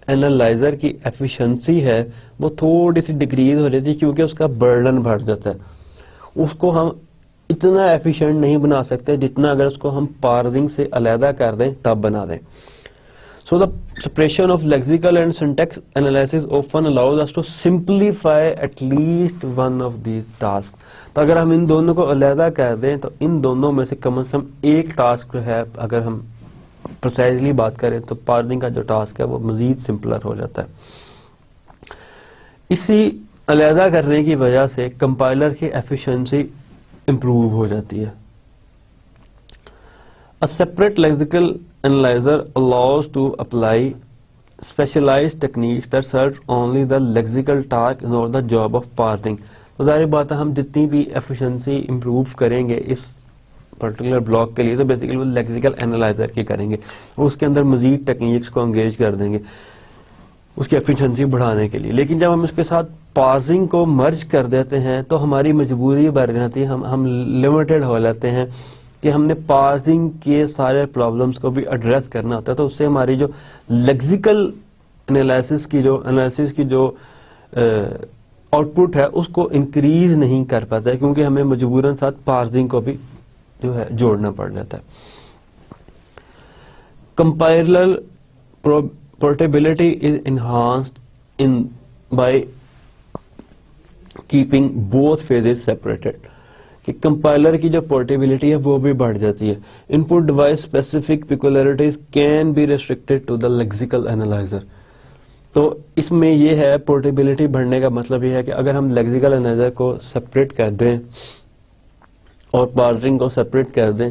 Speaker 1: एनालाइजर की एफिशिएंसी है वो थोड़ी सी डिक्रीज हो जाती है, क्योंकि उसका बर्डन बढ़ जाता है। उसको हम इतना एफिशिएंट नहीं बना सकते जितना अगर उसको हम पार्सिंग से अलहदा कर दें तब बना दें। So the separation of lexical and syntax analysis often allows us to simplify at least one of these tasks. तो अगर हम इन दोनों को अलहदा कर दें तो इन दोनों में से कम एक टास्क जो है, अगर हम प्रिसाइजली बात करें तो पार्सिंग का जो टास्क है वो मजीद सिंपलर हो जाता है। इसी अलहदा करने की वजह से कंपाइलर की एफिशिएंसी इंप्रूव हो जाती है। A separate lexical analyzer allows to apply specialized techniques that serve only the lexical task nor the job of parsing. तो जाहिर बात है हम जितनी भी एफिशिएंसी इंप्रूव करेंगे इस पर्टिकुलर ब्लॉक के लिए तो बेसिकली वो लेक्सिकल एनालाइजर की करेंगे, उसके अंदर मजीद टेक्निक्स को एंगेज कर देंगे उसकी एफिशिएंसी बढ़ाने के लिए। लेकिन जब हम इसके साथ पार्सिंग को मर्ज कर देते हैं तो हमारी मजबूरी बढ़ जाती है, हम लिमिटेड हो जाते हैं कि हमने पार्सिंग के सारे प्रॉब्लम्स को भी एड्रेस करना होता है, तो उससे हमारी जो लेक्सिकल एनालिसिस की जो आउटपुट है उसको इंक्रीज नहीं कर पाता है, क्योंकि हमें मजबूरन साथ पार्सिंग को भी जो है जोड़ना पड़ जाता है। Compiler portability is enhanced in by keeping both phases separated, कि कंपाइलर की जो पोर्टेबिलिटी है वो भी बढ़ जाती है। Input device specific peculiarities can be restricted to the lexical analyser. तो इसमें ये है पोर्टेबिलिटी बढ़ने का मतलब ये है कि अगर हम लेक्सिकल एनालाइजर को सेपरेट कर दें और पार्सिंग को सेपरेट कर दें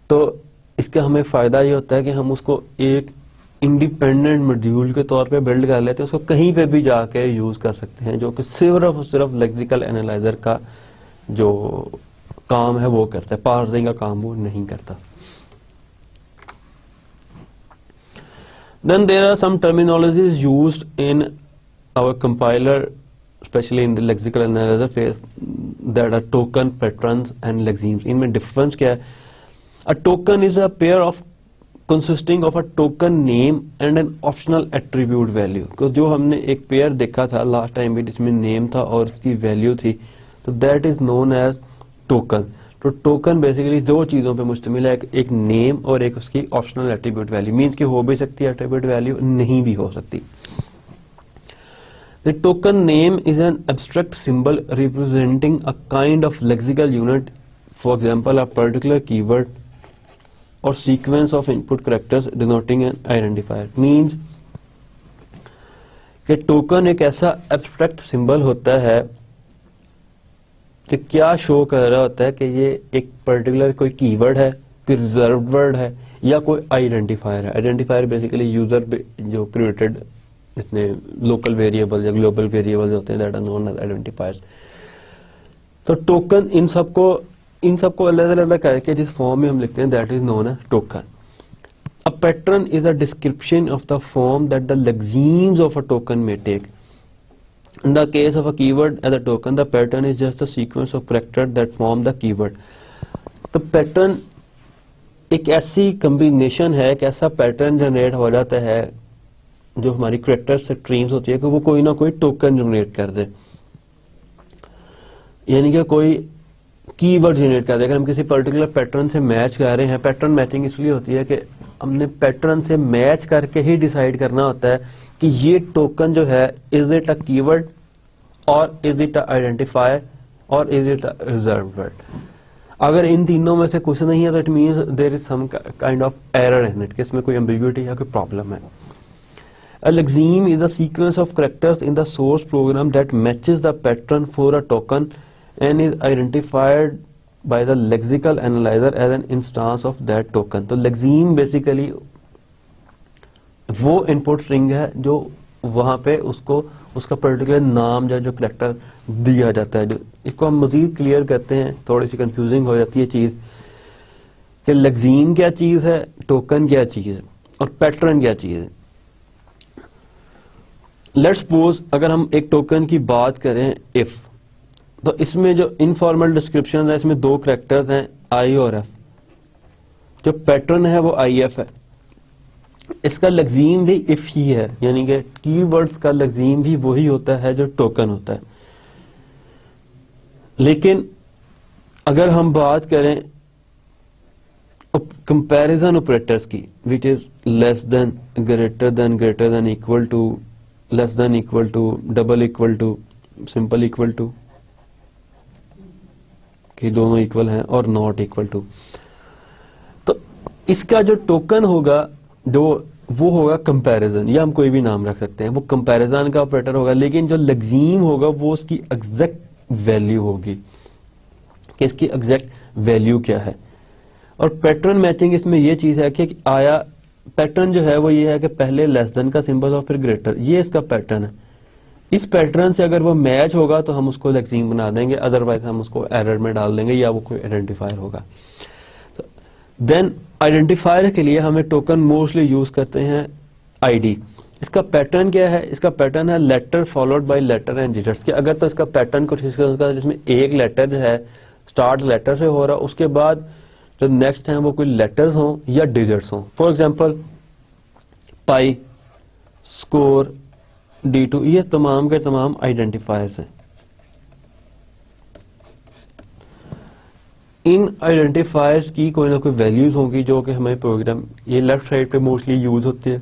Speaker 1: तो इसका हमें फायदा ये होता है कि हम उसको एक इंडिपेंडेंट मॉड्यूल के तौर पे बिल्ड कर लेते हैं, उसको कहीं पे भी जाके यूज कर सकते हैं, जो कि सिर्फ और सिर्फ लेक्सिकल एनालाइजर का जो काम है वो करता है, पार्सिंग का काम वो नहीं करता। Then there are some terminologies used in our compiler, especially in the lexical analyzer phase, that are token, patterns and lexemes. इनमें difference क्या है? A token is a pair of consisting of a token name and an optional attribute value. तो जो हमने एक pair देखा था last time भी, जिसमें नेम था और उसकी वैल्यू थी, तो that is known as token. तो टोकन बेसिकली दो चीजों पे मुश्तमिल है, एक नेम और एक उसकी ऑप्शनल एट्रीब्यूट वैल्यू। मींस कि हो भी सकती है एट्रीब्यूट वैल्यू, नहीं भी हो सकती। The token name is an abstract symbol representing a kind of lexical unit, for example a particular keyword और sequence of input characters denoting an identifier. Means कि टोकन एक ऐसा एब्स्ट्रैक्ट सिंबल होता है कि क्या शो कर रहा होता है कि ये एक पर्टिकुलर कोई कीवर्ड है, कोई रिजर्व्ड वर्ड है या कोई आइडेंटिफायर है। आइडेंटिफायर बेसिकली यूजर जो क्रिएटेड जितने लोकल वेरिएबल या ग्लोबल वेरिएबल्स होते हैं, that are known as identifiers. तो टोकन इन सबको अलग अलग करके जिस फॉर्म में हम लिखते हैं that is known as token. A pattern is a description of the form that the lexemes of a token may take. In the case of a keyword as a token, the pattern is just a sequence of characters that form the keyword. तो pattern एक ऐसी combination है, एक ऐसा pattern generate हो जाता है जो हमारी कैरेक्टर स्ट्रीम्स होती है कि वो कोई ना कोई टोकन जनरेट कर दे, यानी कि कोई कीवर्ड जनरेट कर दे। अगर हम किसी पर्टिकुलर पैटर्न से मैच कर रहे हैं, पैटर्न मैचिंग इसलिए होती है कि हमने पैटर्न से मैच करके ही डिसाइड करना होता है कि ये टोकन जो है इज इट अ कीवर्ड और इज इट अ आइडेंटिफायर और is it a reserved word. अगर इन तीनों में से कुछ नहीं है तो it means there is some kind of error in it, कि इसमें कोई एम्बिग्युइटी या कोई प्रॉब्लम है। A lexeme is a sequence of characters in the source program that matches the pattern for a token and is identified by the lexical analyzer as an instance of that token. तो lexeme basically वो input string है जो वहां पे उसको उसका particular नाम जो कैरेक्टर दिया जाता है। जो इसको हम मजीद क्लियर करते हैं, थोड़ी सी कंफ्यूजिंग हो जाती है चीज कि लेक्सीम क्या चीज है, टोकन क्या चीज है और पैटर्न क्या चीज है। लेट्स सपोज अगर हम एक टोकन की बात करें इफ, तो इसमें जो इनफॉर्मल डिस्क्रिप्शन है इसमें दो कैरेक्टर्स हैं आई और एफ। जो पैटर्न है वो आई एफ है, इसका लग्जीम भी इफ ही है, यानी कि कीवर्ड्स का लग्जीम भी वही होता है जो टोकन होता है। लेकिन अगर हम बात करें कंपैरिजन ऑपरेटर्स की, which is less than, greater than, equal to, less than, equal to, double equal to, simple equal to, कि दोनों इक्वल हैं, और नॉट इक्वल टू, तो इसका जो टोकन होगा जो वो होगा कंपैरिजन, या हम कोई भी नाम रख सकते हैं, वो कंपैरिजन का ऑपरेटर होगा। लेकिन जो लग्जीम होगा वो उसकी एग्जैक्ट वैल्यू होगी कि इसकी एग्जैक्ट वैल्यू क्या है। और पैटर्न मैचिंग इसमें ये चीज है कि आया पैटर्न जो है वो ये है कि पहले लेस देन का सिंबल और फिर ग्रेटर, ये इसका पैटर्न है। इस पैटर्न से अगर वो मैच होगा तो हम उसको लग्जीम बना देंगे, अदरवाइज हम उसको एरर में डाल देंगे या वो कोई आइडेंटिफायर होगा। देन आइडेंटिफायर के लिए हमें टोकन मोस्टली यूज करते हैं आईडी, इसका पैटर्न क्या है? इसका पैटर्न है letter followed by letter and digits. कि अगर तो इसका पैटर्न कुछ इसका जिसमें एक लेटर है, स्टार्ट लेटर से हो रहा, उसके बाद जो नेक्स्ट है वो कोई लेटर्स हो या डिजिट्स हो। For example pi, score, D2, ये तमाम के तमाम आइडेंटिफायर्स हैं। इन आइडेंटिफायर्स की कोई ना कोई वैल्यूज होंगी जो कि हमें प्रोग्राम, ये लेफ्ट साइड पे मोस्टली यूज होते हैं।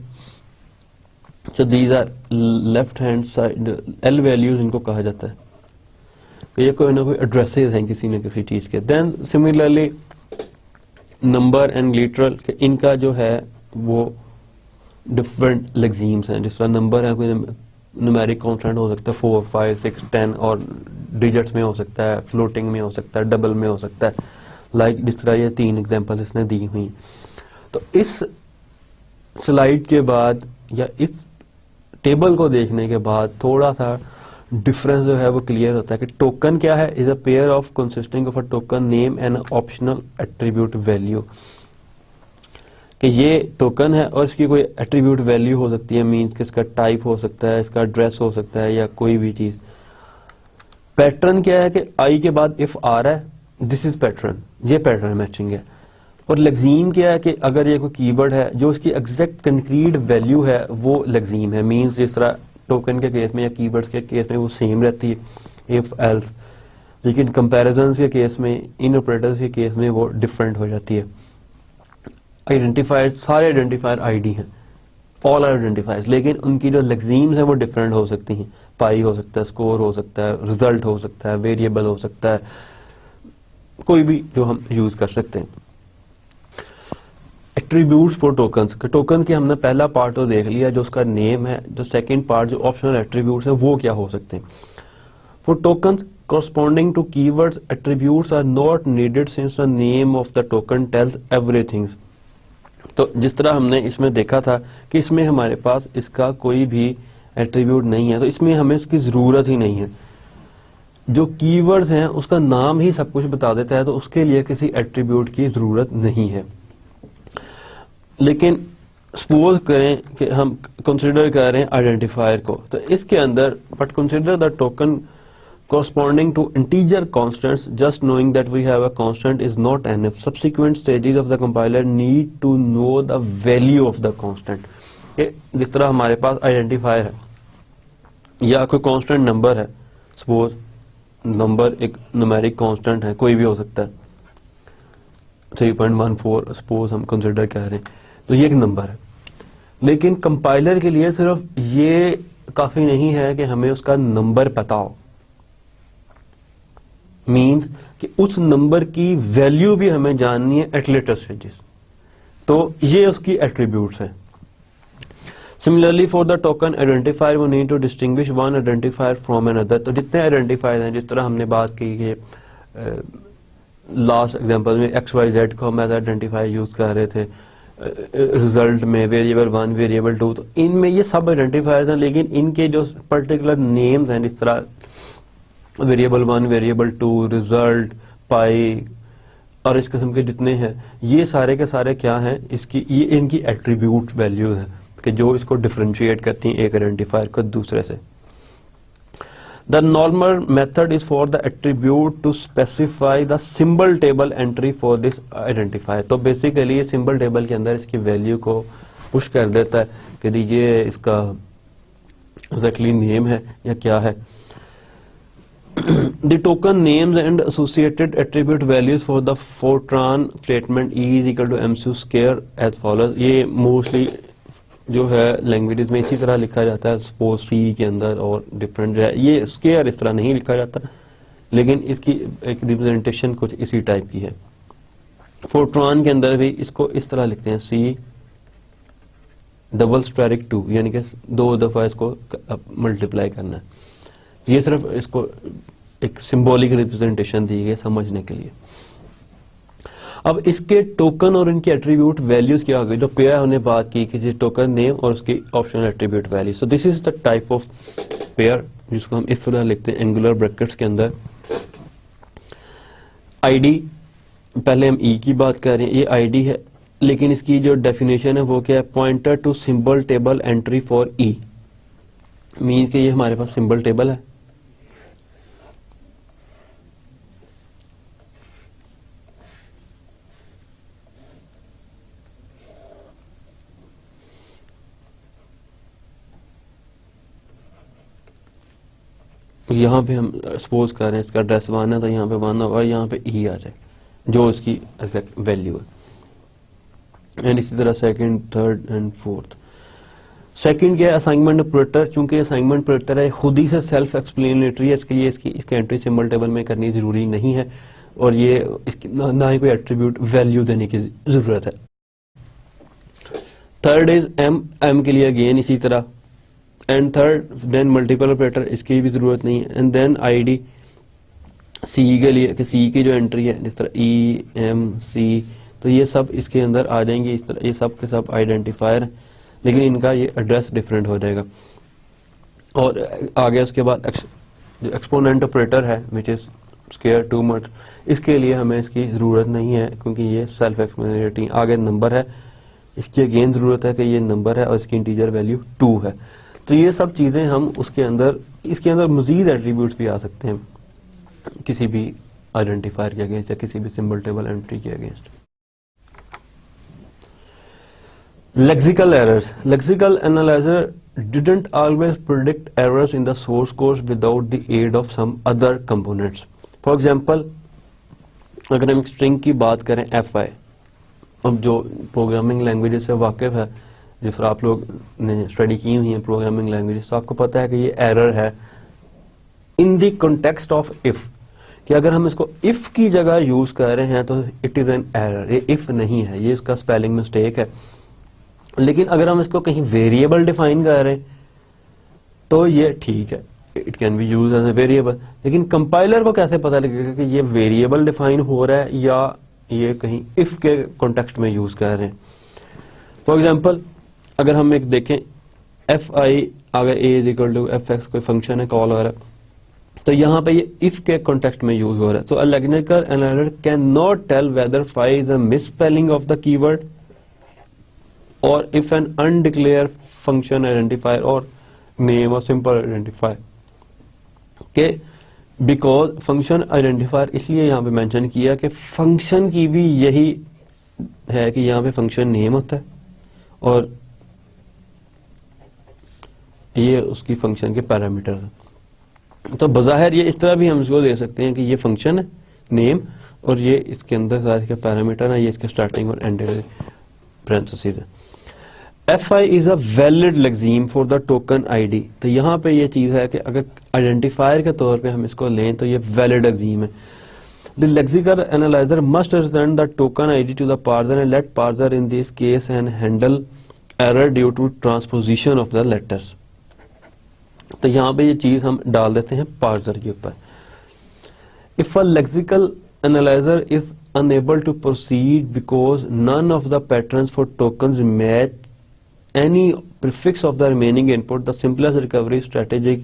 Speaker 1: So these are left hand side L values, इनको कहा जाता है। तो ये कोई ना कोई एड्रेसेस हैं किसी न किसी चीज के। Then similarly number and literal, इनका जो है वो डिफरेंट लेक्सीम्स हैं। जिस तरह नंबर है, कोई न्यूमेरिक कांस्टेंट हो सकता है 4, 5, 6, 10 और डिजिट्स में हो सकता है, फ्लोटिंग में हो सकता है, डबल में हो सकता है। लाइक जिस तरह ये 3 एग्जांपल इसने दी हुई। तो इस स्लाइड के बाद या इस टेबल को देखने के बाद थोड़ा सा डिफरेंस जो है वो क्लियर होता है कि टोकन क्या है? Is a pair of consisting of a token name and optional attribute value. कि ये टोकन है और इसकी कोई एट्रीब्यूट वैल्यू हो सकती है, मींस कि इसका टाइप हो सकता है, इसका एड्रेस हो सकता है या कोई भी चीज। पैटर्न क्या है कि आई के बाद इफ आ रहा है, दिस इज पैटर्न, ये पैटर्न मैचिंग है। और लेक्सीम क्या है कि अगर ये कोई कीवर्ड है जो इसकी एग्जैक्ट कंक्रीट वैल्यू है वो लेक्सीम है। मींस जिस तरह टोकन के केस में या कीवर्ड्स के केस में वो सेम रहती है इफ एल्स, लेकिन कंपैरिजंस के केस में, इन ऑपरेटर्स के केस में वो डिफरेंट हो जाती है। आइडेंटिफायर, सारे आइडेंटिफायर आईडी हैं, ऑल आइडेंटिफायर्स, लेकिन उनकी जो लेक्सीम्स हैं वो डिफरेंट हो सकती हैं। पाई हो सकता है, स्कोर हो सकता है, रिजल्ट हो सकता है, वेरिएबल हो सकता है, कोई भी जो हम यूज कर सकते हैं। एट्रीब्यूट्स फॉर टोकन्स, टोकन के हमने पहला पार्ट तो देख लिया जो उसका नेम है। जो सेकंड पार्ट जो ऑप्शनल एट्रीब्यूट्स हैं वो क्या हो सकते हैं? For tokens corresponding to keywords, attributes are not needed since the name of the token tells everything। तो जिस तरह हमने इसमें देखा था कि इसमें हमारे पास इसका कोई भी एट्रीब्यूट नहीं है, तो इसमें हमें इसकी जरूरत ही नहीं है। जो कीवर्ड्स हैं उसका नाम ही सब कुछ बता देता है, तो उसके लिए किसी एट्रीब्यूट की जरूरत नहीं है। लेकिन सपोज करें कि हम कंसिडर कर रहे हैं आइडेंटिफायर को, तो इसके अंदर but consider the token corresponding to integer constants, just knowing that we have a constant is not enough. Subsequent stages of the compiler need to know the value of the constant। जिस तरह हमारे पास identifier है या कोई constant number है, suppose number एक numeric constant है, कोई भी हो सकता है 3.14 सपोज हम कंसिडर कर रहे हैं, तो ये एक नंबर है। लेकिन कंपाइलर के लिए सिर्फ ये काफी नहीं है कि हमें उसका नंबर पता हो, मीन्स कि उस नंबर की वैल्यू भी हमें जाननी है एट लेटर स्टेजेस, तो ये उसकी एट्रीब्यूट्स हैं। Similarly for the token identifier we need to distinguish one identifier from another. तो जितने आइडेंटिफायर हैं, जिस तरह हमने बात की कि लास्ट एग्जांपल में XYZ को हम एज आइडेंटिफायर यूज कर रहे थे, रिजल्ट में वेरिएबल 1, वेरिएबल 2, तो इनमें ये सब आइडेंटिफायर्स हैं, लेकिन इनके जो पर्टिकुलर नेम्स हैं, जिस तरह वेरिएबल 1, वेरिएबल 2, रिजल्ट, पाई और इस किस्म के जितने हैं, ये सारे के सारे क्या हैं? इसकी ये इनकी एट्रीब्यूट वैल्यूज हैं कि जो इसको डिफरेंशिएट करती हैं एक आइडेंटिफायर को दूसरे से। The normal method is for the attribute to specify the symbol table entry for this identifier. तो बेसिकली ये सिंबल टेबल के अंदर इसकी वैल्यू को पुश कर देता है कि ये इसका एग्जैक्टली नेम है या क्या है। The token names and associated attribute values for the Fortran statement E is equal to MSU square as follows। ये मोस्टली जो है लैंग्वेजेस में इसी तरह लिखा जाता है, सपोज सी के अंदर, और डिफरेंट जो है ये स्क्वायर इस तरह नहीं लिखा जाता, लेकिन इसकी एक रिप्रेजेंटेशन कुछ इसी टाइप की है। फोर्ट्रान के अंदर भी इसको इस तरह लिखते हैं, C डबल स्ट्राइक 2, यानी कि 2 दफा इसको मल्टीप्लाई करना है। ये सिर्फ इसको एक सिंबॉलिक रिप्रेजेंटेशन दी गई समझने के लिए। अब इसके टोकन और इनकी एट्रीब्यूट वैल्यूज क्या हो गई? जो पेयर हमने बात की कि टोकन नेम और उसकी optional attribute value. So this is the type of pair जिसको हम इस तरह लिखते हैं एंगुलर ब्रैकेट्स के अंदर। आईडी, पहले हम ई की बात कर रहे हैं, ये आईडी है, लेकिन इसकी जो डेफिनेशन है वो क्या है, pointer to symbol table entry for E, mean कि ये हमारे पास सिंबल टेबल है, यहाँ पे हम सपोज कर रहे हैं इसका एड्रेस 1 है तो यहाँ पे 1 होगा, यहाँ पे ई आ जाए जो इसकी एग्जैक्ट वैल्यू है। एंड इसी तरह second, third and fourth. Second क्या है, असाइनमेंट ऑपरेटर। चूंकि असाइनमेंट ऑपरेटर है खुद ही से सेल्फ एक्सप्लेनेटरी है, इसके लिए इसकी एंट्री सिंबल टेबल में करनी जरूरी नहीं है और ये इसकी ना ही कोई एट्रीब्यूट वैल्यू देने की जरूरत है। थर्ड इज एम के लिए अगेन इसी तरह, and third then multiple operator, इसकी भी जरूरत नहीं है। एंड देन आईडी सी के लिए कि सी की जो एंट्री है जिस तरह ई एम सी, तो ये सब इसके अंदर आ जाएंगे इस तरह, ये सब के सब आइडेंटिफायर है लेकिन इनका ये एड्रेस डिफरेंट हो जाएगा। और आगे उसके बाद जो एक्सपोनेंट ऑपरेटर है which is square too much, इसके लिए हमें इसकी जरूरत नहीं है क्योंकि ये सेल्फ एक्सप्लेनेटरी। आगे नंबर है, इसकी अगेन जरूरत है कि ये नंबर है और इसकी इंटीजर वैल्यू 2 है। तो ये सब चीजें हम उसके अंदर, इसके अंदर मजीद एट्रीब्यूट्स भी आ सकते हैं किसी भी आइडेंटिफायर के अगेंस्ट या किसी भी सिंबल टेबल एंट्री के against. Lexical errors. Lexical analyser didn't always predict errors in the source code without the aid of some other components. For example, अगर हम स्ट्रिंग की बात करें fi, अब जो प्रोग्रामिंग लैंग्वेजेस से वाकिफ है, जिस पर आप लोग ने स्टडी की हुई है प्रोग्रामिंग लैंग्वेजेस, तो आपको पता है कि ये एरर है in the context of if, कि अगर हम इसको इफ की जगह यूज कर रहे हैं तो इट इज एन एरर, ये इफ नहीं है, ये इसका स्पेलिंग मिस्टेक है। लेकिन अगर हम इसको कहीं वेरिएबल डिफाइन कर रहे हैं तो ये ठीक है, it can be use as a variable. लेकिन कंपाइलर को कैसे पता लगेगा कि ये वेरिएबल डिफाइन हो रहा है या ये कहीं इफ के कॉन्टेक्स्ट में यूज कर रहे हैं। फॉर एग्जाम्पल अगर हम एक देखें एफ आई, अगर A is equal to F X कोई फंक्शन है कॉल हो रहा है, तो यहाँ पे ये इफ के कॉन्टेक्स्ट में यूज हो रहा है। So a lexical analyser can not tell whether fi is the misspelling of the keyword or if an undeclared function identifier or name or simple identifier के because function identifier इसलिए यहाँ पे mention किया कि function की भी यही है कि यहाँ पे फंक्शन नेम होता है और ये उसकी फंक्शन के पैरामीटर है। तो बज़ाहिर ये इस तरह भी हम इसको दे सकते हैं कि ये फंक्शन है नेम और ये इसके अंदर सारे के पैरामीटर है, ये इसके स्टार्टिंग और एंड पैरेंथेसिस है। fi is a valid lexeme for the token id, तो यहाँ पे ये चीज है कि अगर आइडेंटिफायर के तौर पे हम इसको लें तो ये वैलिड lexeme है। The lexical analyzer must return the token id to the parser and let parser in this case and handle error due to transposition of the letters। तो यहाँ पे ये चीज हम डाल देते हैं पार्सर के ऊपर। If a lexical analyzer is unable to proceed because none of the patterns for tokens match any prefix of the remaining input, the simplest recovery strategy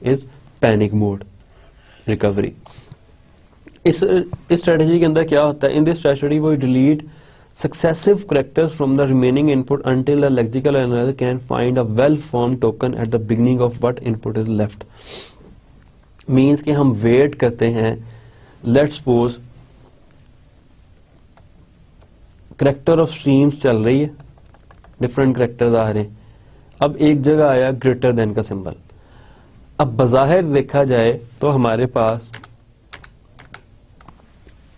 Speaker 1: is panic mode recovery। इस strategy के अंदर क्या होता है, in this strategy वो delete successive characters from the remaining input until the lexical analyzer can find a well formed token at the beginning of what input is left। Means कि हम wait करते हैं, let's suppose character of streams चल रही है, different characters आ रहे हैं, अब एक जगह आया ग्रेटर देन का सिंबल। अब बज़ाहिर देखा जाए तो हमारे पास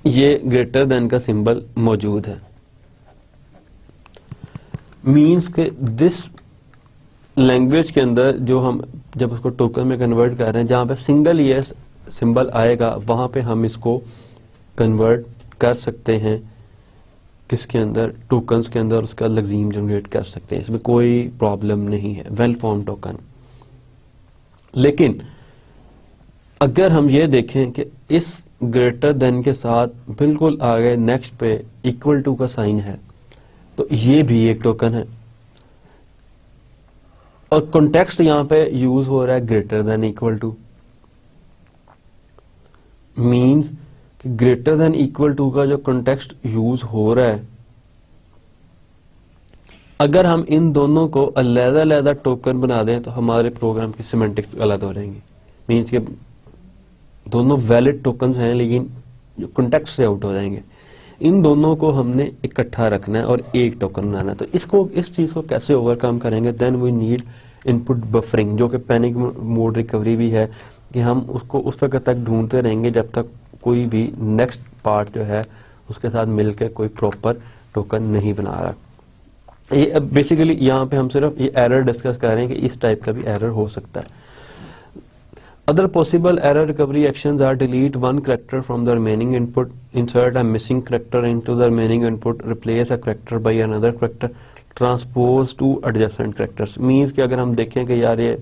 Speaker 1: ये ग्रेटर देन का सिंबल मौजूद है, मीन्स के दिस लैंग्वेज के अंदर जो हम जब उसको टोकन में कन्वर्ट कर रहे हैं, जहां पे सिंगल ये सिंबल आएगा वहां पे हम इसको कन्वर्ट कर सकते हैं किसके अंदर, टोकन्स के अंदर उसका लग्जीम जनरेट कर सकते हैं, इसमें कोई प्रॉब्लम नहीं है, वेल फॉर्म टोकन। लेकिन अगर हम ये देखें कि इस ग्रेटर देन के साथ बिल्कुल आगे नेक्स्ट पे इक्वल टू का साइन है, तो ये भी एक टोकन है और कॉन्टेक्स्ट यहां पे यूज हो रहा है greater than equal to, means greater than equal to का जो कॉन्टेक्स्ट यूज हो रहा है अगर हम इन दोनों को अलग-अलग टोकन बना दें तो हमारे प्रोग्राम की सिमेंटिक्स गलत हो जाएंगी। मीन्स के दोनों वैलिड टोकन हैं लेकिन जो कॉन्टेक्स्ट से आउट हो जाएंगे। इन दोनों को हमने इकट्ठा रखना है और एक टोकन बनाना है। तो इस चीज को कैसे ओवरकम करेंगे? Then we need input buffering, जो कि पैनिक मोड रिकवरी भी है, कि हम उसको उस वक्त तक ढूंढते रहेंगे जब तक कोई भी नेक्स्ट पार्ट जो है उसके साथ मिलकर कोई प्रॉपर टोकन नहीं बना रहा। ये बेसिकली यहाँ पे हम सिर्फ ये एरर डिस्कस कर रहे हैं कि इस टाइप का भी एरर हो सकता है। Other possible error recovery actions are delete one character from the remaining input, insert a missing character into the remaining input, replace a character by another character, transpose two adjacent characters. Means कि अगर हम देखें कि यार ये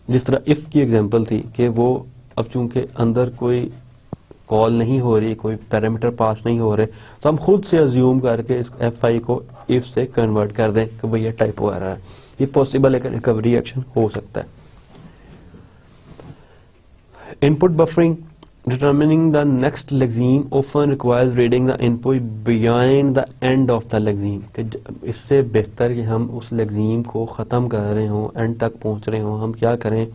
Speaker 1: जिस तरह if की एग्जांपल थी कि वो अब चूंकि अंदर कोई कॉल नहीं हो रही, कोई पैरामीटर पास नहीं हो रहे, तो हम खुद से अज्यूम करके इस fi को if से कन्वर्ट कर दें कि भाई ये टाइपो एरर है। ये पॉसिबल एक रिकवरी एक्शन हो सकता है। Input buffering, determining the next lexeme often requires reading the input beyond the end of the lexeme। कि इससे बेहतर कि हम उस lexeme को ख़त्म कर रहे हों, एंड तक पहुंच रहे हों, हम क्या करें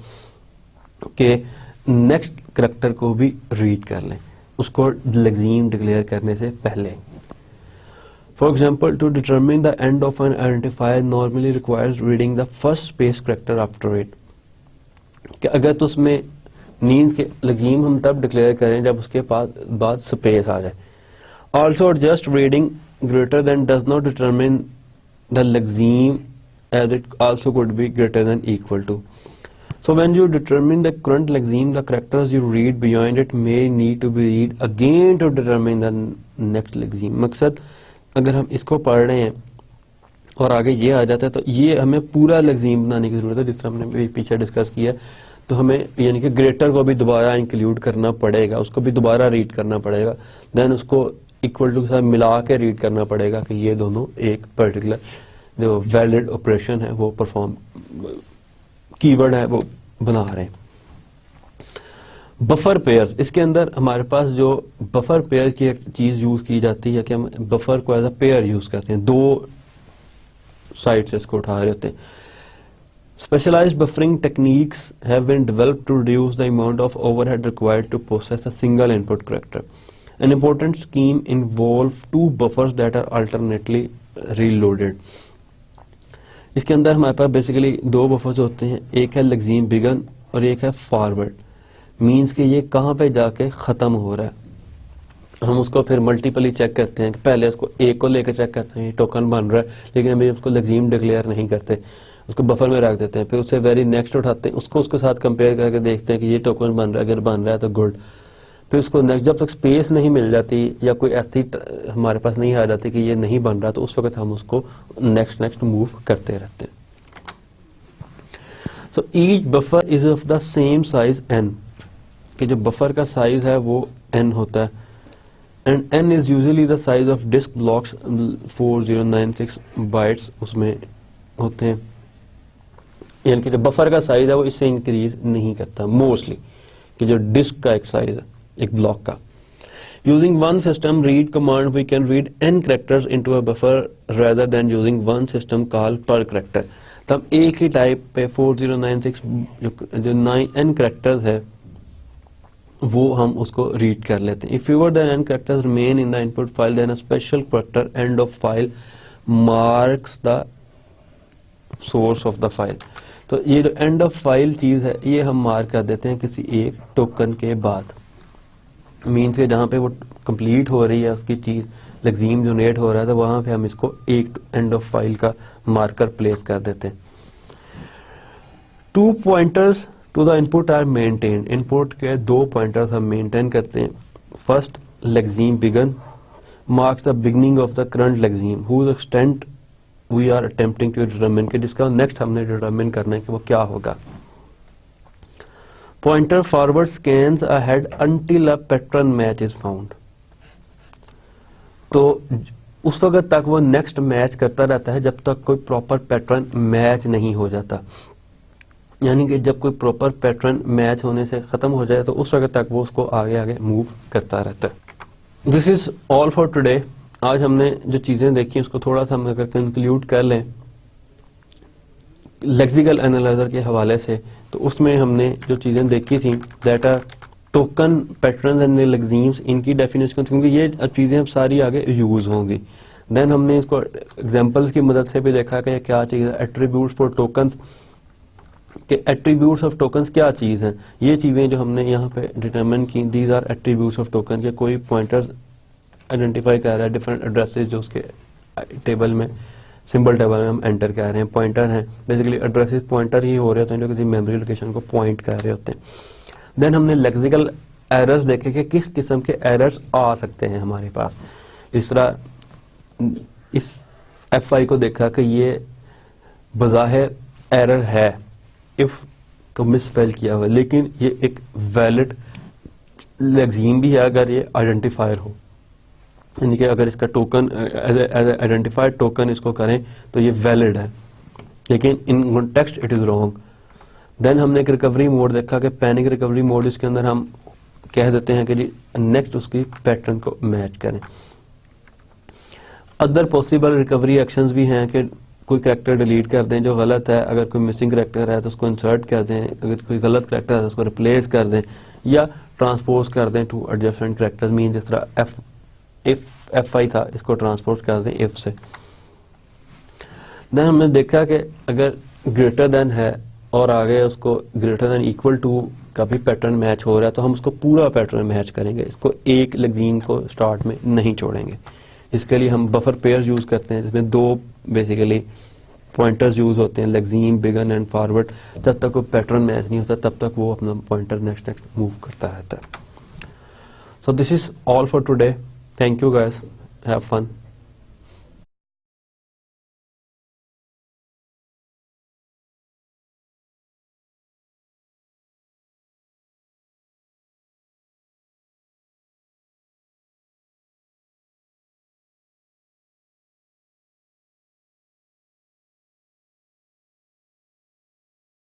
Speaker 1: कि नेक्स्ट करैक्टर को भी रीड कर लें उसको lexeme डिक्लेयर करने से पहले। For example, to determine the end of an identifier normally requires reading the first space character after it। कि अगर तो उसमें मीन्स के लजीम हम तब डिक्लेयर करें जब उसके पास बाद स्पेस आ जाए। Also adjust reading greater than does not determine the lexeme as it also could be greater than equal to. So when you determine the current lexeme the characters you read beyond it may need to be read again to determine the next lexeme. मकसद अगर हम इसको पढ़ रहे हैं और आगे ये आ जाता है तो ये हमें पूरा लजीम बनाने की जरूरत है, जिस तरह हमने पीछे डिस्कस किया। तो हमें यानी कि ग्रेटर को भी दोबारा इंक्लूड करना पड़ेगा, उसको भी दोबारा रीड करना पड़ेगा, देन उसको इक्वल टू के साथ मिला के रीड करना पड़ेगा कि ये दोनों एक पर्टिकुलर जो वैलिड ऑपरेशन है वो परफॉर्म कीवर्ड है वो बना रहे हैं। बफर पेयर्स, इसके अंदर हमारे पास जो बफर पेयर की एक चीज यूज की जाती है कि हम बफर को एज अ पेयर यूज करते हैं, दो साइड से इसको उठा रहे होते हैं। Specialized buffering techniques have been developed to reduce the amount of overhead required to process a single input character. An important scheme involves two buffers that are alternately reloaded. इसके अंदर हमारे पास बेसिकली दो बफर्स होते हैं, एक है लग्जीम begin और एक है फॉरवर्ड। मींस कि ये कहाँ पे जाके खत्म हो रहा है। हम उसको फिर मल्टीपली चेक करते हैं कि पहले उसको एक को लेकर चेक करते हैं टोकन बन रहा है, लेकिन अभी उसको लग्जीम डिक्लेयर नहीं करते, उसको बफर में रख देते हैं, फिर उससे वेरी नेक्स्ट उठाते हैं, उसको उसके साथ कंपेयर करके देखते हैं कि ये टोकन बन रहा है, अगर बन रहा है तो गुड। फिर उसको नेक्स्ट जब तक स्पेस नहीं मिल जाती या कोई ऐसी हमारे पास नहीं आ जाती कि ये नहीं बन रहा, तो उस वक्त हम उसको नेक्स्ट मूव करते रहते हैं। So each buffer is of the same size n, कि जो बफर का साइज है वो n होता है, and n is usually the size of disk blocks 4096 bytes उसमें होते हैं। यानी कि जो बफर का साइज है वो इससे इंक्रीज नहीं करता मोस्टली, कि जो डिस्क का एक साइज है एक ब्लॉक का। Using one system read command we can read n characters into a buffer rather than using one system call per character. तब एक ही टाइप पे 4096 जो 9n कैरेक्टर्स है वो हम उसको रीड कर लेते हैं। If fewer than n characters remain in the input file then a special character end of file marks the source of the file। तो ये जो एंड ऑफ फाइल चीज है ये हम मार्क कर देते हैं किसी एक टोकन के बाद। मीन्स के जहां पे वो कंप्लीट हो रही है उसकी चीज, लग्जीम जनरेट हो रहा है, तो वहां पे हम इसको एक एंड ऑफ फाइल का मार्कर प्लेस कर देते हैं। Two pointers to the input are maintained, input के दो पॉइंटर्स हम मेंटेन करते हैं। First lexeme begin marks the beginning of the current lexeme whose extent we are attempting to determine, के जिसका नेक्स्ट हमने डिटरमिन करना है कि वो क्या होगा। Pointer forward scans ahead until a pattern match is found, तो उस वक्त तक वो नेक्स्ट मैच करता रहता है जब तक कोई प्रॉपर पैटर्न मैच नहीं हो जाता। यानी कि जब कोई प्रॉपर पैटर्न मैच होने से खत्म हो जाए तो उस वक्त तक वो उसको आगे आगे मूव करता रहता है। This is all for today. आज हमने जो चीजें देखी उसको थोड़ा सा हम अगर कंक्लूड कर लें लेक्सिकल एनालाइजर के हवाले से, तो उसमें हमने जो चीजें देखी थी that are token pattern and lexemes, इनकी डेफिनेशन, क्योंकि ये चीजें अब सारी आगे यूज होंगी। देन हमने इसको एग्जांपल्स की मदद से भी देखा कि क्या चीज है एट्रीब्यूट्स फॉर टोकन्स, कि एट्रीब्यूट्स ऑफ टोकन्स क्या चीज हैं। ये चीजें जो हमने यहाँ पे डिटरमिन की, these are attributes of token, के कोई पॉइंटर्स आइडेंटिफाई कर रहा है डिफरेंट एड्रेसेस जो उसके टेबल में, सिंबल टेबल में हम एंटर कर रहे हैं, पॉइंटर हैं बेसिकली, एड्रेसेस पॉइंटर ही हो रहे होते हैं जो किसी मेमोरी लोकेशन को पॉइंट कर रहे होते हैं। देन हमने लेक्सिकल एरर्स देखे कि किस किस्म के एरर्स आ सकते हैं हमारे पास। इस तरह इस FI को देखा कि ये बज़ाहिर एरर है, इफ को मिसस्पेल किया हुआ, लेकिन ये एक वैलिड लेक्सीम भी है अगर ये आइडेंटिफायर हो, यानी कि अगर इसका टोकन एज आइडेंटिफाइड टोकन इसको करें तो ये वैलिड है, लेकिन in context it is wrong. देन हमने एक रिकवरी मोड देखा कि पैनिक रिकवरी मोड, इसके अंदर हम कह देते हैं कि जी नेक्स्ट उसकी पैटर्न को मैच करें। अदर पॉसिबल रिकवरी एक्शंस भी हैं कि कोई कैरेक्टर डिलीट कर दें जो गलत है, अगर कोई मिसिंग कैरेक्टर है तो उसको इंसर्ट कर दें, अगर कोई गलत कैरेक्टर है तो उसको रिप्लेस कर दें, या ट्रांसपोज कर दें टू एडजेसेंट कैरेक्टर्स, मीन जिस तरह FI था इसको ट्रांसपोज कर दें इफ से। देन हमने देखा कि अगर ग्रेटर देन है और आगे उसको ग्रेटर देन इक्वल टू का भी पैटर्न मैच हो रहा है तो हम उसको पूरा पैटर्न मैच करेंगे, इसको एक लेक्सीम को स्टार्ट में नहीं छोड़ेंगे। इसके लिए हम बफर पेयर्स यूज करते हैं जिसमें दो बेसिकली पॉइंटर्स यूज होते हैं, लेक्सीम, बिगन एंड फॉरवर्ड। जब तक वो पैटर्न मैच नहीं होता तब तक वो अपना पॉइंटर नेक्स्ट मूव करता रहता है। So this is all for today, thank you guys, have fun.